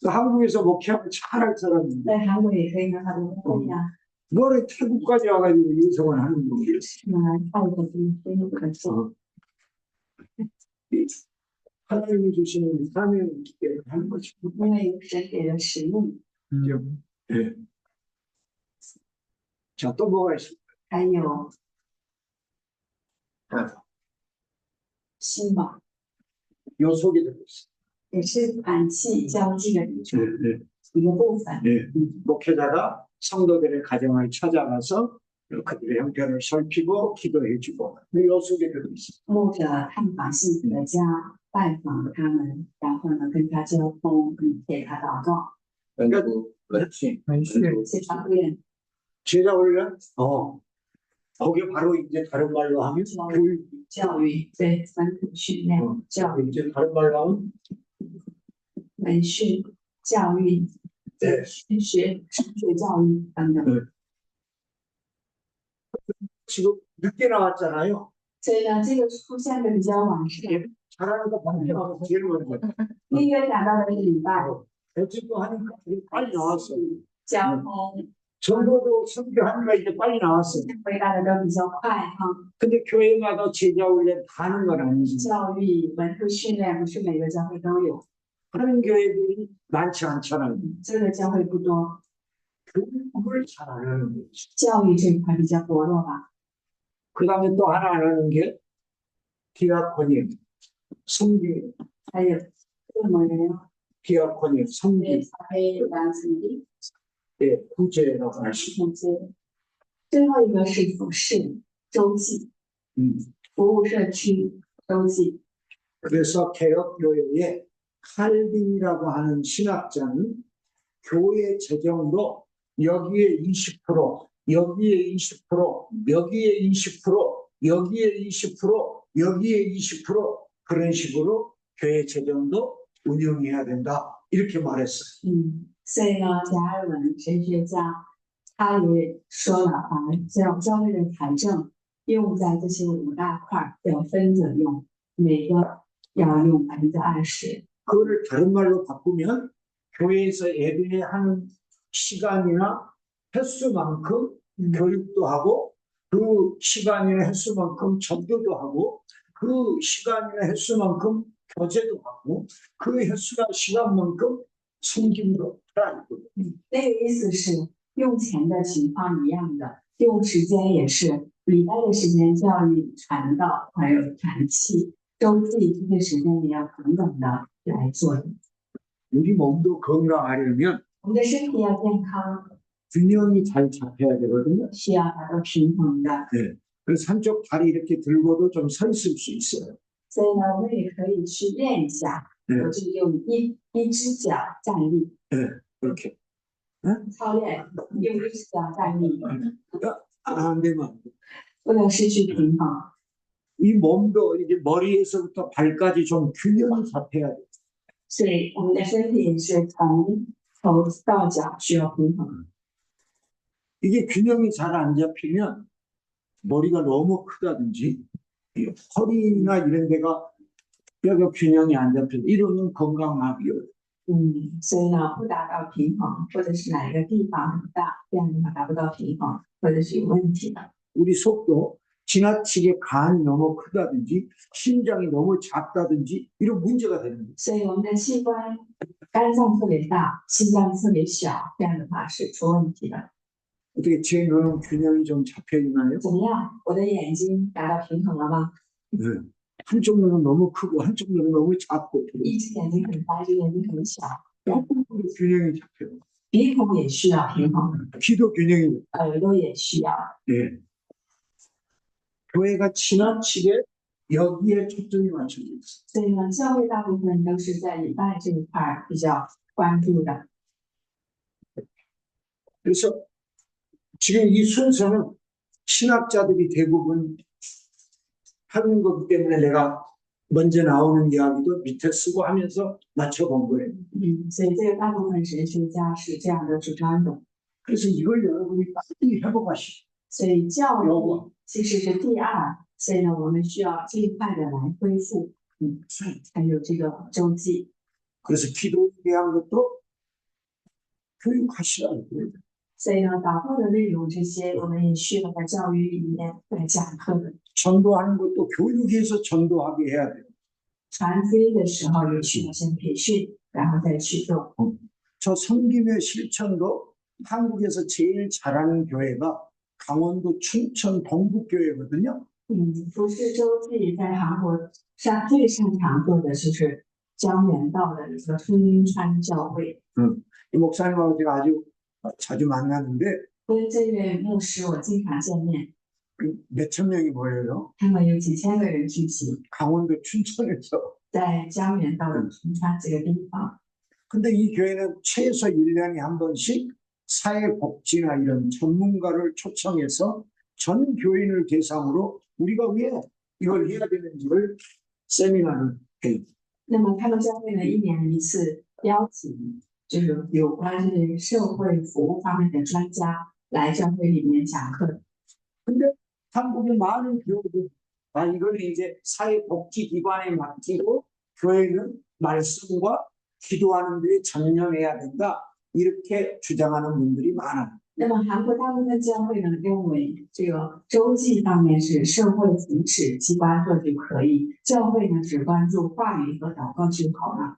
한국에서 목회하면 잘할 사람인데 在韩国也可以很好的牧会呀。 뭐를 태국까지 와가지고 요청을 하는 거예요. 那来泰国跟非可做， 하나님이 주시는 사명이기 때문에 하는 거죠. 因为有神给的使命， 네. 자, 또 뭐가 있을까요? 还有新宝， 요 속에 들어있어요. 也是团契交际的一种 네. 一个部分。 네. 목회자가 성도들의 가정을 찾아가서 그들의 형편을 살피고 기도해주고 요 속에 들어있어요. 牧者探访幸福的家，拜访他们，然后呢跟他交通，给他祷告， 그러니까 协调院 제자 훈련? 거기에 바로 이제 다른 말로 하면 교육. 教育，对本土训练、教育、 이제 다른 말로 하면 培训、教育、对升学教育等等。 지금 늦게 나왔잖아요. 所以呢，这个出现的比较晚是 잘하는 거 방송하고 제일 먼저. 第一个讲到的是礼拜、 어쨌든 하니까 빨리 나왔어. 交通， 전도도 선교하니까 이제 빨리 나왔어. 回答的都比较快哈。 근데 교회마다 제자 훈련 다 하는 건 아니지. 教育、本土训练不是每个教会都有， 하는 교회들이 많지 않잖아요. 这个教会不多， 교육을 잘 안 하는 거지. 教育这一块比较薄弱吧。 그 다음에 또 하나 안 하는 게 디아코니, 성기, 还有这么人 디아코니, 对 성기, 撒贝兰子弟 예, 구제라고 할 수. 统计，最后一个是服饰周记， 服务社区周记。 그래서 개혁교회의 칼빈이라고 하는 신학자는 교회 재정도 여기에 20%, 여기에 20%, 여기에 20%, 여기에 20%, 여기에 20% 그런 식으로 교회 재정도 운영해야 된다. 이렇게 말했어요. 所以呢，加尔文神学家他也说了啊，教会的财政用在这些5大块要分着用，每个要用20%。 그거를 다른 말로 바꾸면 교회에서 예배하는 시간이나 횟수만큼 교육도 하고 그 시간이나 횟수만큼 전도도 하고 그 시간이나 횟수만큼 교제도 하고 그 횟수나 시간만큼 섬김도 하라. 那个意思是用钱的情况一样的，用时间也是，礼拜的时间教育、传道还有团契，周记这些时间也要同等的来做的。 우리 몸도 건강하려면 我们的身体要健康， 균형이 잘 잡혀야 되거든요. 需要达到平衡的。 네. 그래서 한쪽 다리 이렇게 들고도 좀 서 있을 수 있어요. 所以呢，我们也可以去练一下， 네. 我就用一只脚站立， 이렇게. 操练用一只脚站立， 안 되면 안 돼. 不能失去平衡。 이 몸도 이제 머리에서부터 발까지 좀 균형이 잡혀야 돼. 所以我们的身体是从头到脚需要平衡。 이게 균형이 잘 안 잡히면 머리가 너무 크다든지 이 허리나 이런 데가 뼈가 균형이 안 잡혀 이러면 건강마비요. 所以呢，不达到平衡，或者是哪一个地方很大，这样的话达不到平衡，或者是有问题的。 우리 속도 지나치게 간이 너무 크다든지 심장이 너무 작다든지 이런 문제가 되는 거예요. 所以我们的器官，肝脏特别大，心脏特别小，这样的话是出问题的。 어떻게 제 눈은 균형이 좀 잡혀 있나요? 怎么样？我的眼睛达到平衡了吗？ 네. 한쪽 눈은 너무 크고 한쪽 눈은 너무 작고 一只眼睛很大，一只眼睛很小， 균형이 잡혀요. 鼻孔也需要平衡， 귀도 균형이. 耳朵也需要。 네. 교회가 지나치게 여기에 초점이 맞춰져 있어요. 所以呢，教会大部分都是在礼拜这一块儿比较关注的。 그래서 지금 이 순서는 신학자들이 대부분 하는 거기 때문에 내가 먼저 나오는 이야기도 밑에 쓰고 하면서 맞춰본 거예요. 所以这个大部分神学家是这样的主张的。 그래서 이걸 여러분이 빨리 회복하시고 所以教育其实是第二，所以呢，我们需要尽快的来恢复。还有这个周记。 그래서 기도에 대한 것도 교육하시라는 거예요. 所以呢，祷告的内容这些，我们也需要在教育里面来讲课的。 전도하는 것도 교육에서 전도하게 해야 돼요. 传福音的时候也需要先培训，然后再驱动。 저 섬김의 실천도 한국에서 제일 잘하는 교회가 강원도 춘천 동북교회거든요. 服侍周记在韩国最擅长做的就是江原道的一个春川教会。 이 목사님하고 제가 아주 자주 만나는데 跟这位牧师我经常见面， 몇천 명이 모여요. 他们有几千个人聚集 강원도 춘천에서. 在江原道的春川这个地方。 근데 이 교회는 최소 1년에 한 번씩 사회복지나 이런 전문가를 초청해서 전 교인을 대상으로 우리가 왜 이걸 해야 되는지를 세미나를 해요. 那么他们教会呢，1年1次邀请就是有关于社会服务方面的专家来教会里面讲课。 근데 한국의 많은 교회들 이걸 이제 사회복지기관에 맡기고 교회는 말씀과 기도하는 데 전념해야 된다 이렇게 주장하는 분들이 많아요. 那么韩国大部分教会呢认为这个周记方面是社会福祉机关做就可以，教会呢只关注话语和祷告就好了。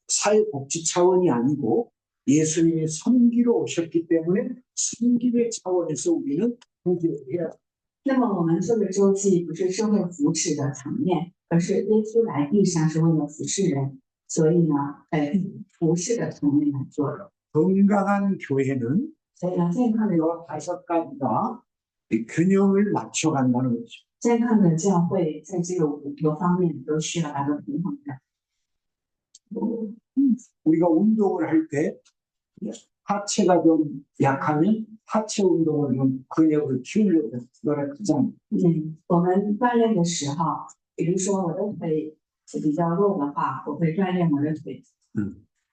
사회복지 차원이 아니고 예수님이 섬기러 오셨기 때문에 섬김의 차원에서 우리는 구제해야 돼요. 那么我们做的周记不是社会福祉的层面，而是耶稣来地上是为了服侍人，所以呢，服侍的层面来做的。 건강한 교회는 所以呢，健康的 5 가지가 균형을 맞춰간다는 거죠. 健康的教会在这个5个方面都需要达到平衡的。 우리가 운동을 할 때 하체가 좀 약하면 하체 운동을 좀 근육을 키우려고 노력하잖아요. 我们锻炼的时候，比如说我的腿是比较弱的话，我会锻炼我的腿。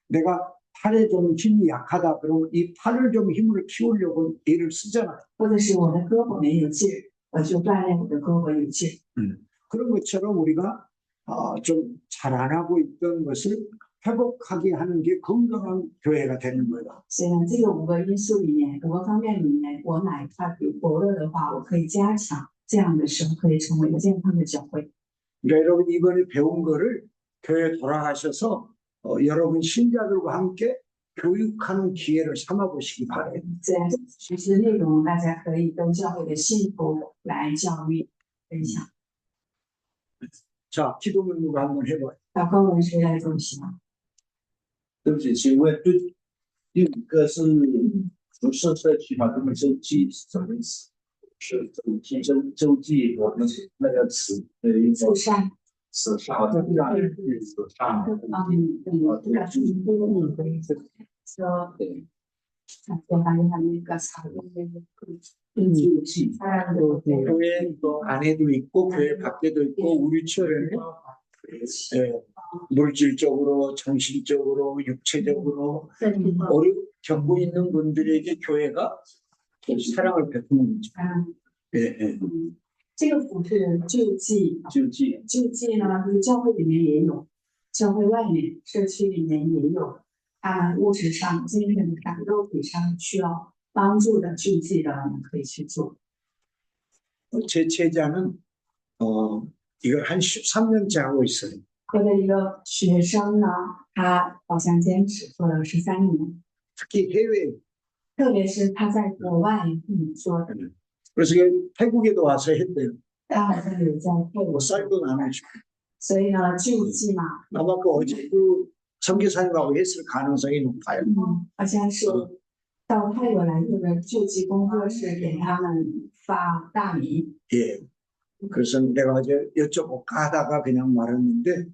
내가 팔에 좀 힘이 약하다 그러면 이 팔을 좀 힘을 키우려고 애를 쓰잖아요. 或者是我的胳膊没有劲儿，我就锻炼我的胳膊有劲。 그런 것처럼 우리가 좀 잘 안 하고 있던 것을 회복하게 하는 게 건강한 교회가 되는 거예요. 所以呢，这个5个因素里面，5个方面里面，我哪块有薄弱的话，我可以加强，这样的时候可以成为一个健康的教会。 그러니까 여러분 이번에 배운 거를 교회에 돌아가셔서 여러분 신자들과 함께 교육하는 기회를 삼아 보시기 바래요. 这样学习的内容，大家可以跟教会的信徒来教育分享。 자, 기도문 누가 한번 해봐요. 祷告文谁来做起呢？对不起，请问第5个是服饰社区嘛？他们周记是什么意思？是周记，我们那个词的一个慈善。 慈善，好像这样是慈善。说对，我发现他那个草교회 안에도 있고 교회 밖에도 있고 우리 주변에 물질적으로, 정신적으로, 육체적으로 어려움 겪고 있는 분들에게 교회가 사랑을 베푸는 거죠. 这个不是救济，救济呢，就是教会里面也有，教会外面社区里面也有，他们物质上、精神上、肉体上需要帮助的救济的，我们可以去做。 제 제자는 이걸 한 13년째 하고 있어요. 我的一个学生呢，他好像坚持做了13年， 특히 해외 特别是他在国外做的， 그래서 태국에도 와서 했대요. 他好像有在泰国， 쌀도 나눠주고 所以呢，救济嘛， 아마 그 어제 그 선교사님하고 했을 가능성이 높아요. 好像是到泰国来这个救济工作室给他们发大米。 예. 그래서 내가 어제 여쭤볼까 하다가 그냥 말했는데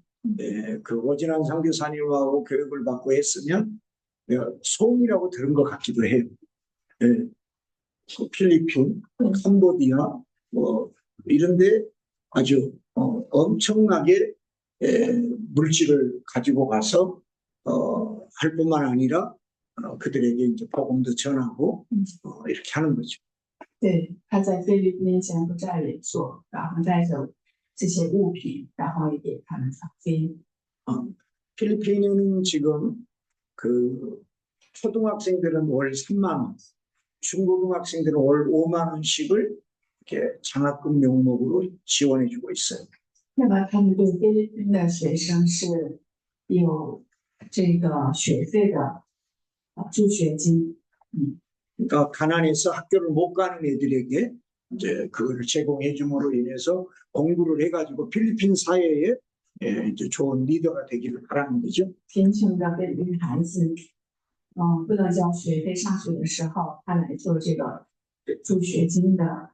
그 오진환 선교사님하고 교육을 받고 했으면 내가 소음이라고 들은 것 같기도 해요. 예. 필리핀, 캄보디아 뭐 이런데 아주 엄청나게 물질을 가지고 가서 할 뿐만 아니라 그들에게 이제 복음도 전하고 이렇게 하는 거죠. 对，他在菲律宾柬埔寨也做，然后带着这些物品，然后也给他们发福音。 필리핀은 지금 그 초등학생들은 월 3만 원, 중고등학생들은 월 5만 원씩을 이렇게 장학금 명목으로 지원해주고 있어요. 那么他们对菲律宾的学生是有这个学费的助学金。 그러니까 가난해서 학교를 못 가는 애들에게 이제 그거를 제공해 줌으로 인해서 공부를 해가지고 필리핀 사회에 이제 좋은 리더가 되기를 바라는 거죠. 贫穷的菲律宾孩子，不能交学费上学的时候，他来做这个助学金的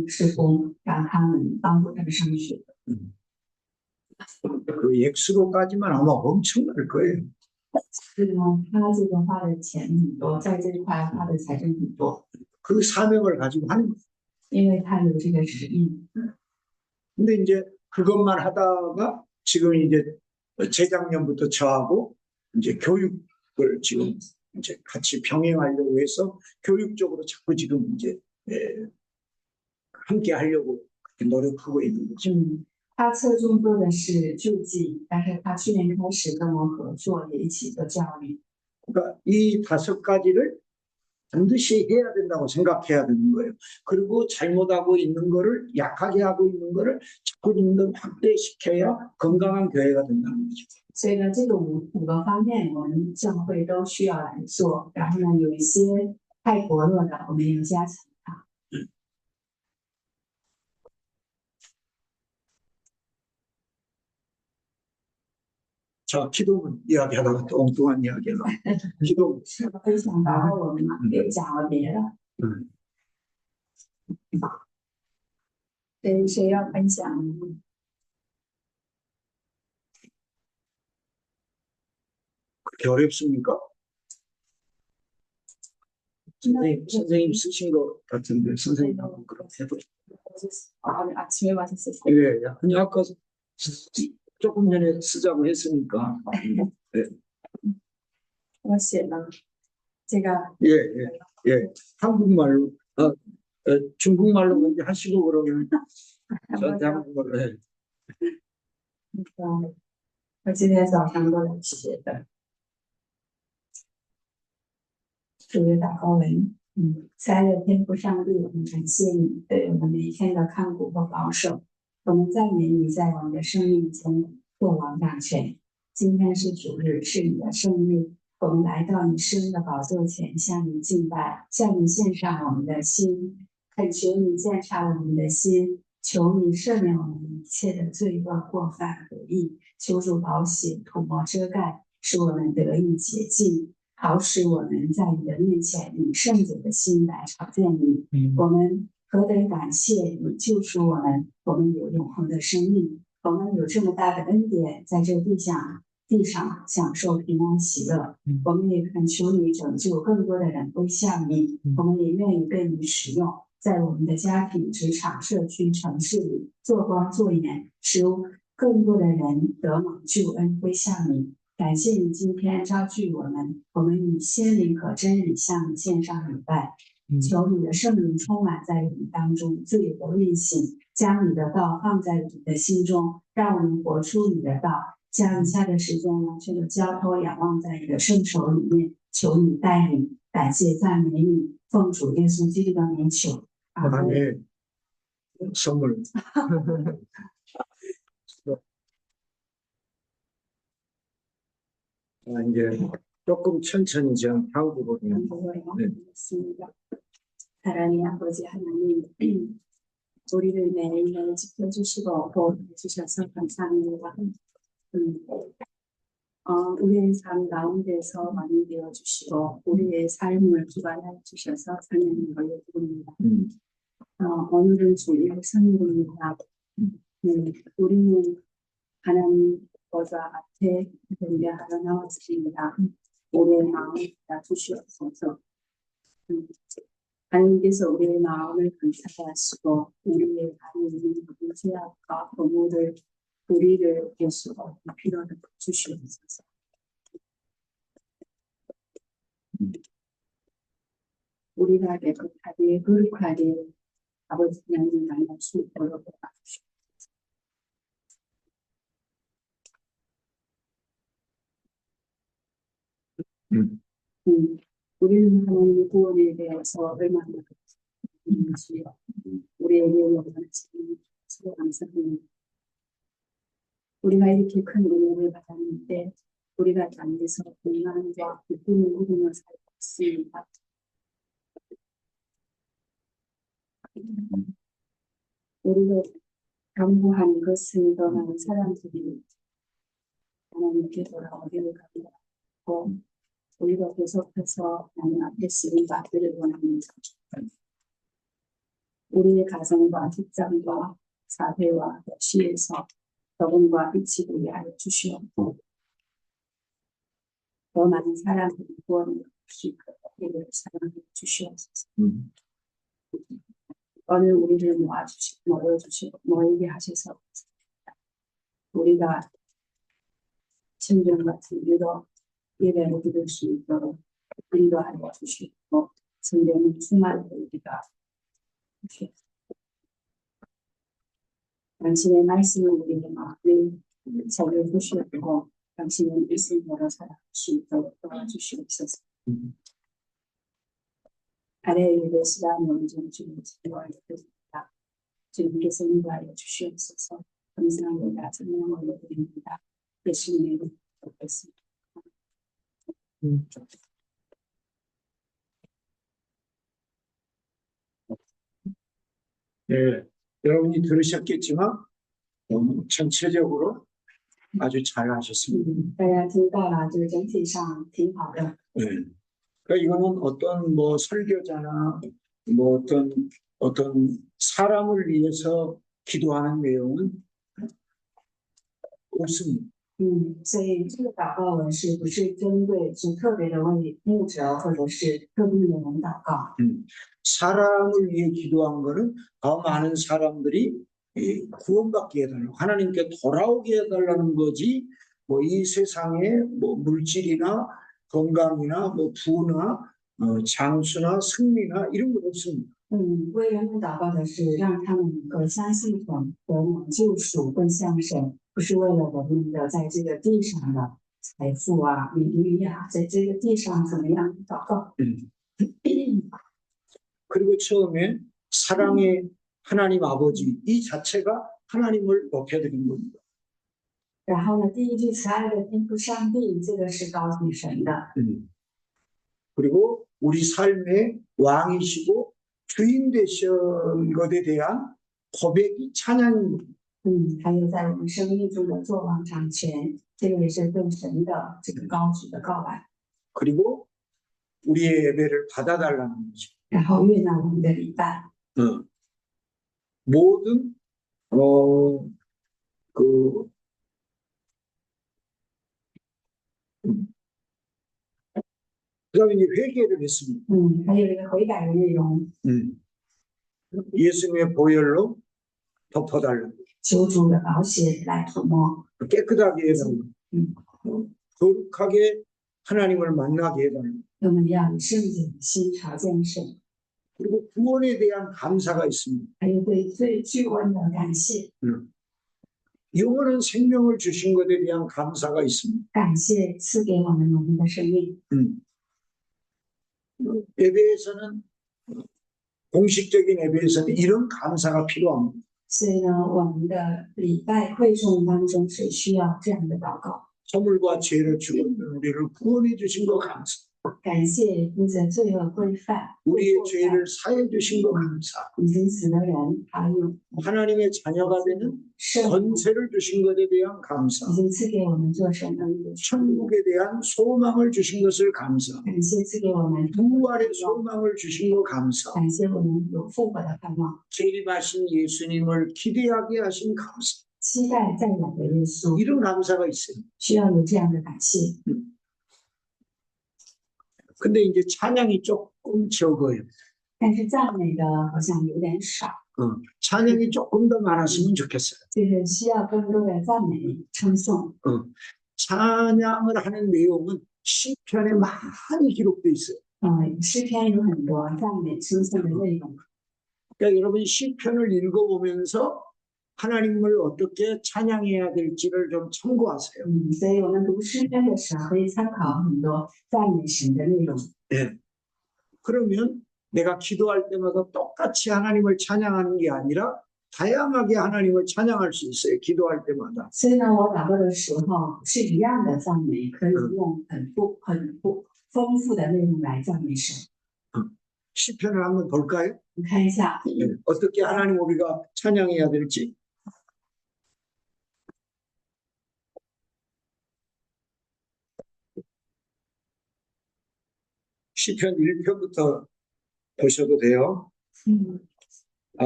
施工，让他们帮助他们上学。 그 액수로까지만 아마 엄청날 거예요. 是呢，他这个花的钱很多，在这一块花的财政很多， 그 사명을 가지고 하는 거예요. 因为他有这个使命。 근데 이제 그것만 하다가 지금 이제 재작년부터 저하고 이제 교육을 지금 이제 같이 병행하려고 해서 교육적으로 자꾸 지금 이제 함께 하려고 노력하고 있는 거죠. 他侧重做的是救济，但是他去年开始跟我合作，也一起做教育。 그러니까 이 5가지를 반드시 해야 된다고 생각해야 되는 거예요. 그리고 잘못하고 있는 거를 약하게 하고 있는 거를 자꾸 좀 더 확대시켜야 건강한 교회가 된다는 거죠. 所以呢，这个五个方面，我们教会都需要来做。然后呢，有一些太薄弱的，我们要加强它。 자, 기도문 이야기하다가 또 엉뚱한 이야기가 기도문. 分享到我们也讲了别的，谁要分享？ 그렇게 어렵습니까? 선생님 쓰신 것 같은데 선생님 한번 그럼 해보세요. 아침에 맞았어요. 예, 아니 아까 조금 전에 쓰자고 했으니까. 네. 我写了这个 예, 예, 예. 한국말로 중국말로 먼저 하시고 그러면 저한테 한국말로 해. 我今天早上过来写的，主日祷告文。亲爱的天父上帝，我们感谢你对我们每一天的看顾和保守。我们赞美你在我们的生命中作王掌权。今天是主日，是你的圣日，我们来到你施恩的宝座前，向你敬拜，向你献上我们的心，恳求你鉴察我们的心，求你赦免我们一切的罪恶、过犯、不义，求主宝血涂抹遮盖，使我们得以洁净，好使我们在你的面前以圣洁的心来朝见你。我们何等感谢你救赎我们，我们有永恒的生命，我们有这么大的恩典，在这地上享受平安喜乐。我们也恳求你拯救更多的人归向你，我们也愿意被你使用，在我们的家庭、职场、社区、城市里做光做盐，使更多的人得蒙救恩归向你。感谢你今天召聚我们以心灵和真理向你献上礼拜。求你的圣灵充满在我们当中，自由的运行，将你的道放在我们的心中，让我们活出你的道，将以下的时间完全的交托仰望在你的圣手里面，求你带领，感谢赞美你，奉主耶稣基督的名求，阿门。 아멘. 선물. 이제 조금 천천히 좀 한국어로. 네. 사랑의 아버지 하나님, 우리를 매일매일 지켜주시고 보호해주셔서 감사합니다. 우리의 삶 가운데서 많이 되어주시고 우리의 삶을 주관해 주셔서 하나님 올려드립니다. 오늘은 주일 성일입니다. 우리는 하나님 보좌 앞에 경배하러 나왔습니다. 우리의 마음을 주시옵소서. 하나님께서 우리의 마음을 감사해 하시고 우리의 안에 있는 모든 죄악과 허물을 우리를 예수로 피로를 주시옵소서. 우리가 깨끗하게 거룩하게 아버지 하나님 만날 수 있도록 도와주시옵소서. 우리는 하나님의 구원에 대해서 얼마나 감사한지 우리에게 영광하시는 서로 감사합니다. 우리가 이렇게 큰 은혜를 받았는데 우리가 안에서平安과 기쁨을 누리며 살고 있습니다. 우리가 강구한 것을 떠나는 사람들이 하나님께 돌아오기를 간구하고 우리가 계속해서 하나님 앞에 쓰임 받기를 원합니다. 우리의 가정과 직장과 사회와 도시에서 적응과 빛이 되게 하여 주시옵고 더 많은 사람들이 구원을 얻을 수 있도록 우리를 사랑해 주시옵소서. 오늘 우리를 모이게 하셔서 우리가 천년 같은 위로 예배를 드릴 수 있도록 인도하여 주시고 성령의 충만을 우리가 당신의 말씀을 우리의 마음에 새겨주시고 당신의 말씀으로 살아갈 수 있도록 도와주시옵소서. 아래에 예배 시간을 온전히 주님께 드립니다. 주님께서 인도하여 주시옵소서. 감사합니다. 성령 올려드립니다. 예수님의 이름으로 기도했습니다. 네, 여러분이 들으셨겠지만 전체적으로 아주 잘 하셨습니다. 大家听到了，这个整体上挺好的。 네. 그러니까 이거는 어떤 뭐 설교자나 뭐 어떤 사람을 위해서 기도하는 내용은 없습니다. 所以这个祷告文是不是针对是特别的为牧者或者是特定的人祷告？ 사람을 위해 기도한 거는 더 많은 사람들이 구원받게 해달라고 하나님께 돌아오게 해달라는 거지 뭐 이 세상에 뭐 물질이나 건강이나 뭐 부나 장수나 승리나 이런 건 없습니다. 为人们祷告的是让他们能够相信神，得蒙救赎，归向神，不是为了我们的在这个地上的财富啊、名誉啊，在这个地上怎么样祷告。 그리고 처음에 사랑의 하나님 아버지 이 자체가 하나님을 높여드린 겁니다. 然后呢，第一句慈爱的天父上帝，这个是高举神的。 그리고 우리 삶의 왕이시고 주인 되신 것에 대한 고백이 찬양입니다. 还有在我们生命中的作王掌权，这个也是对神的这个高举的告白。 그리고 우리의 예배를 받아달라는 거죠. 然后悦纳我们的礼拜， 모든 그다음에 이제 회개를 했습니다. 还有一个悔改的内容， 예수님의 보혈로 덮어달라고 求主的宝血来涂抹， 깨끗하게 해달라고 거룩하게 하나님을 만나게 해달라고 我们要以圣洁的心朝见神， 그리고 구원에 대한 감사가 있습니다. 还有对最具恩的感谢， 영원한 생명을 주신 것에 대한 감사가 있습니다. 感谢赐给我们的生命。 예배에서는 공식적인 예배에서는 이런 감사가 필요합니다. 所以呢，我们的礼拜会众当中是需要这样的祷告， 허물과 죄를 죽었던 우리를 구원해 주신 거 감사. 感谢因着罪恶规范， 우리의 죄를 사해 주신 거 감사. 已经死的人，还有 하나님의 자녀가 되는 圣， 권세를 주신 것에 대한 감사. 已经赐给我们做神恩的， 천국에 대한 소망을 주신 것을 감사. 感谢赐给我们， 부활의 소망을 주신 거 감사. 感谢我们有复活的盼望， 재림하신 예수님을 기대하게 하신 감사. 期待再来的耶稣， 이런 감사가 있어요. 需要有这样的感谢。 근데 이제 찬양이 조금 적어요. 但是赞美的好像有点少， 찬양이 조금 더 많았으면 좋겠어요. 就是需要更多的赞美称颂。 찬양을 하는 내용은 시편에 많이 기록되어 있어요. 诗篇有很多赞美称颂的内容， 그러니까 여러분 시편을 읽어보면서 하나님을 어떻게 찬양해야 될지를 좀 참고하세요. 所以我们读诗篇的时候可以参考很多赞美神的内容。 예. 그러면 내가 기도할 때마다 똑같이 하나님을 찬양하는 게 아니라 다양하게 하나님을 찬양할 수 있어요. 기도할 때마다. 所以呢，我祷告的时候是一样的赞美，可以用很丰富的内容来赞美神。 시편을 한번 볼까요? 我们看一下， 어떻게 하나님 우리가 찬양해야 될지. 시편 1편부터 보셔도 돼요.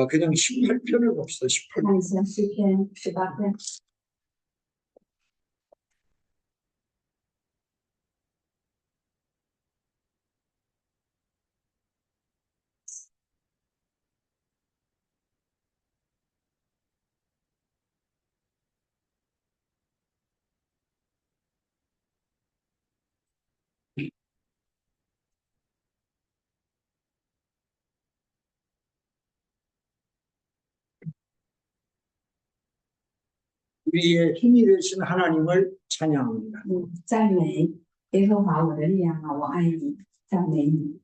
그냥 18편을 봅시다. 18편. 看一下诗篇18篇。 우리의 힘이 되신 하나님을 찬양합니다. 赞美耶和华我的力量啊，我爱你，赞美你。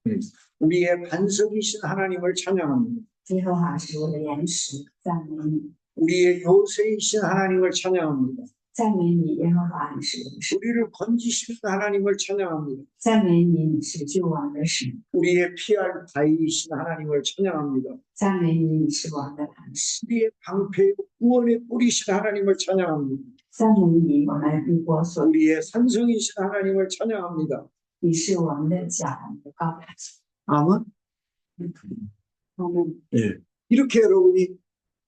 우리의 반석이신 하나님을 찬양합니다. 耶和华是我的岩石，赞美你， 우리의 요새이신 하나님을 찬양합니다. 赞美你，耶和华你是我的神， 우리를 건지시는 하나님을 찬양합니다. 赞美你，你是救亡的神， 우리의 피할 바위이신 하나님을 찬양합니다. 赞美你，你是王的磐石， 우리의 방패 구원의 뿌리신 하나님을 찬양합니다. 赞美你，我们与我所， 우리의 산성이신 하나님을 찬양합니다. 你是我们的脚，我们的高台。 아멘. 我们 예. 이렇게 여러분이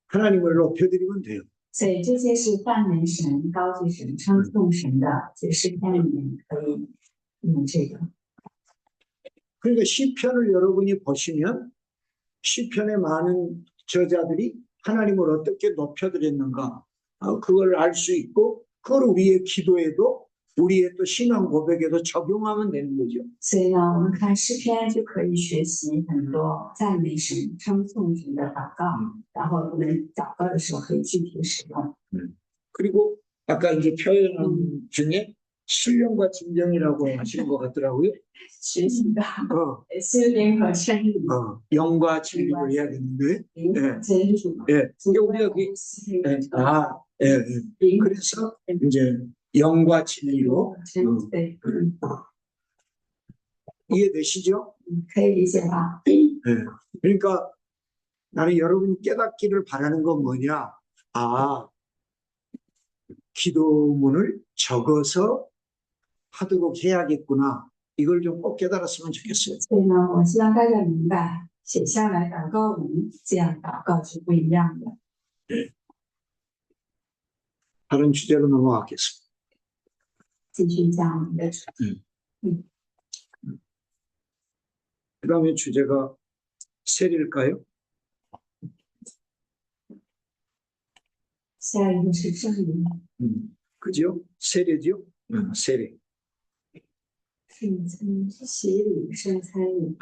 하나님을 높여드리면 돼요. 所以这些是赞美神、高举神、称颂神的，这诗篇里面可以用这个。 그러니까 시편을 여러분이 보시면 시편의 많은 저자들이 하나님을 어떻게 높여드렸는가 그걸 알 수 있고 그걸 우리의 기도에도 우리의 또 신앙 고백에도 적용하면 되는 거죠. 所以呢，我们看诗篇就可以学习很多赞美神、称颂神的祷告，然后我们祷告的时候可以具体使用。 그리고 아까 이제 표현 중에 신령과 진정이라고 하신 것 같더라고요. 学习的 어, 心灵和真理， 영과 진리로 해야 되는데, 灵和真理， 예, 이게 우리가 그, 예, 예. 그래서 이제 영과 진리로 真理，对， 이해되시죠? 可以理解吧？ 예. 그러니까 나는 여러분이 깨닫기를 바라는 건 뭐냐? 기도문을 적어서 하도록 해야겠구나. 이걸 좀 꼭 깨달았으면 좋겠어요. 所以呢，我希望大家明白，写下来祷告文，这样祷告是不一样的。 다른 주제로 넘어가겠습니다. 继续讲我们的主题。 그 다음에 주제가 세례일까요? 下一个是圣灵， 그죠? 세례죠? 세례. 圣餐、洗礼、圣餐礼。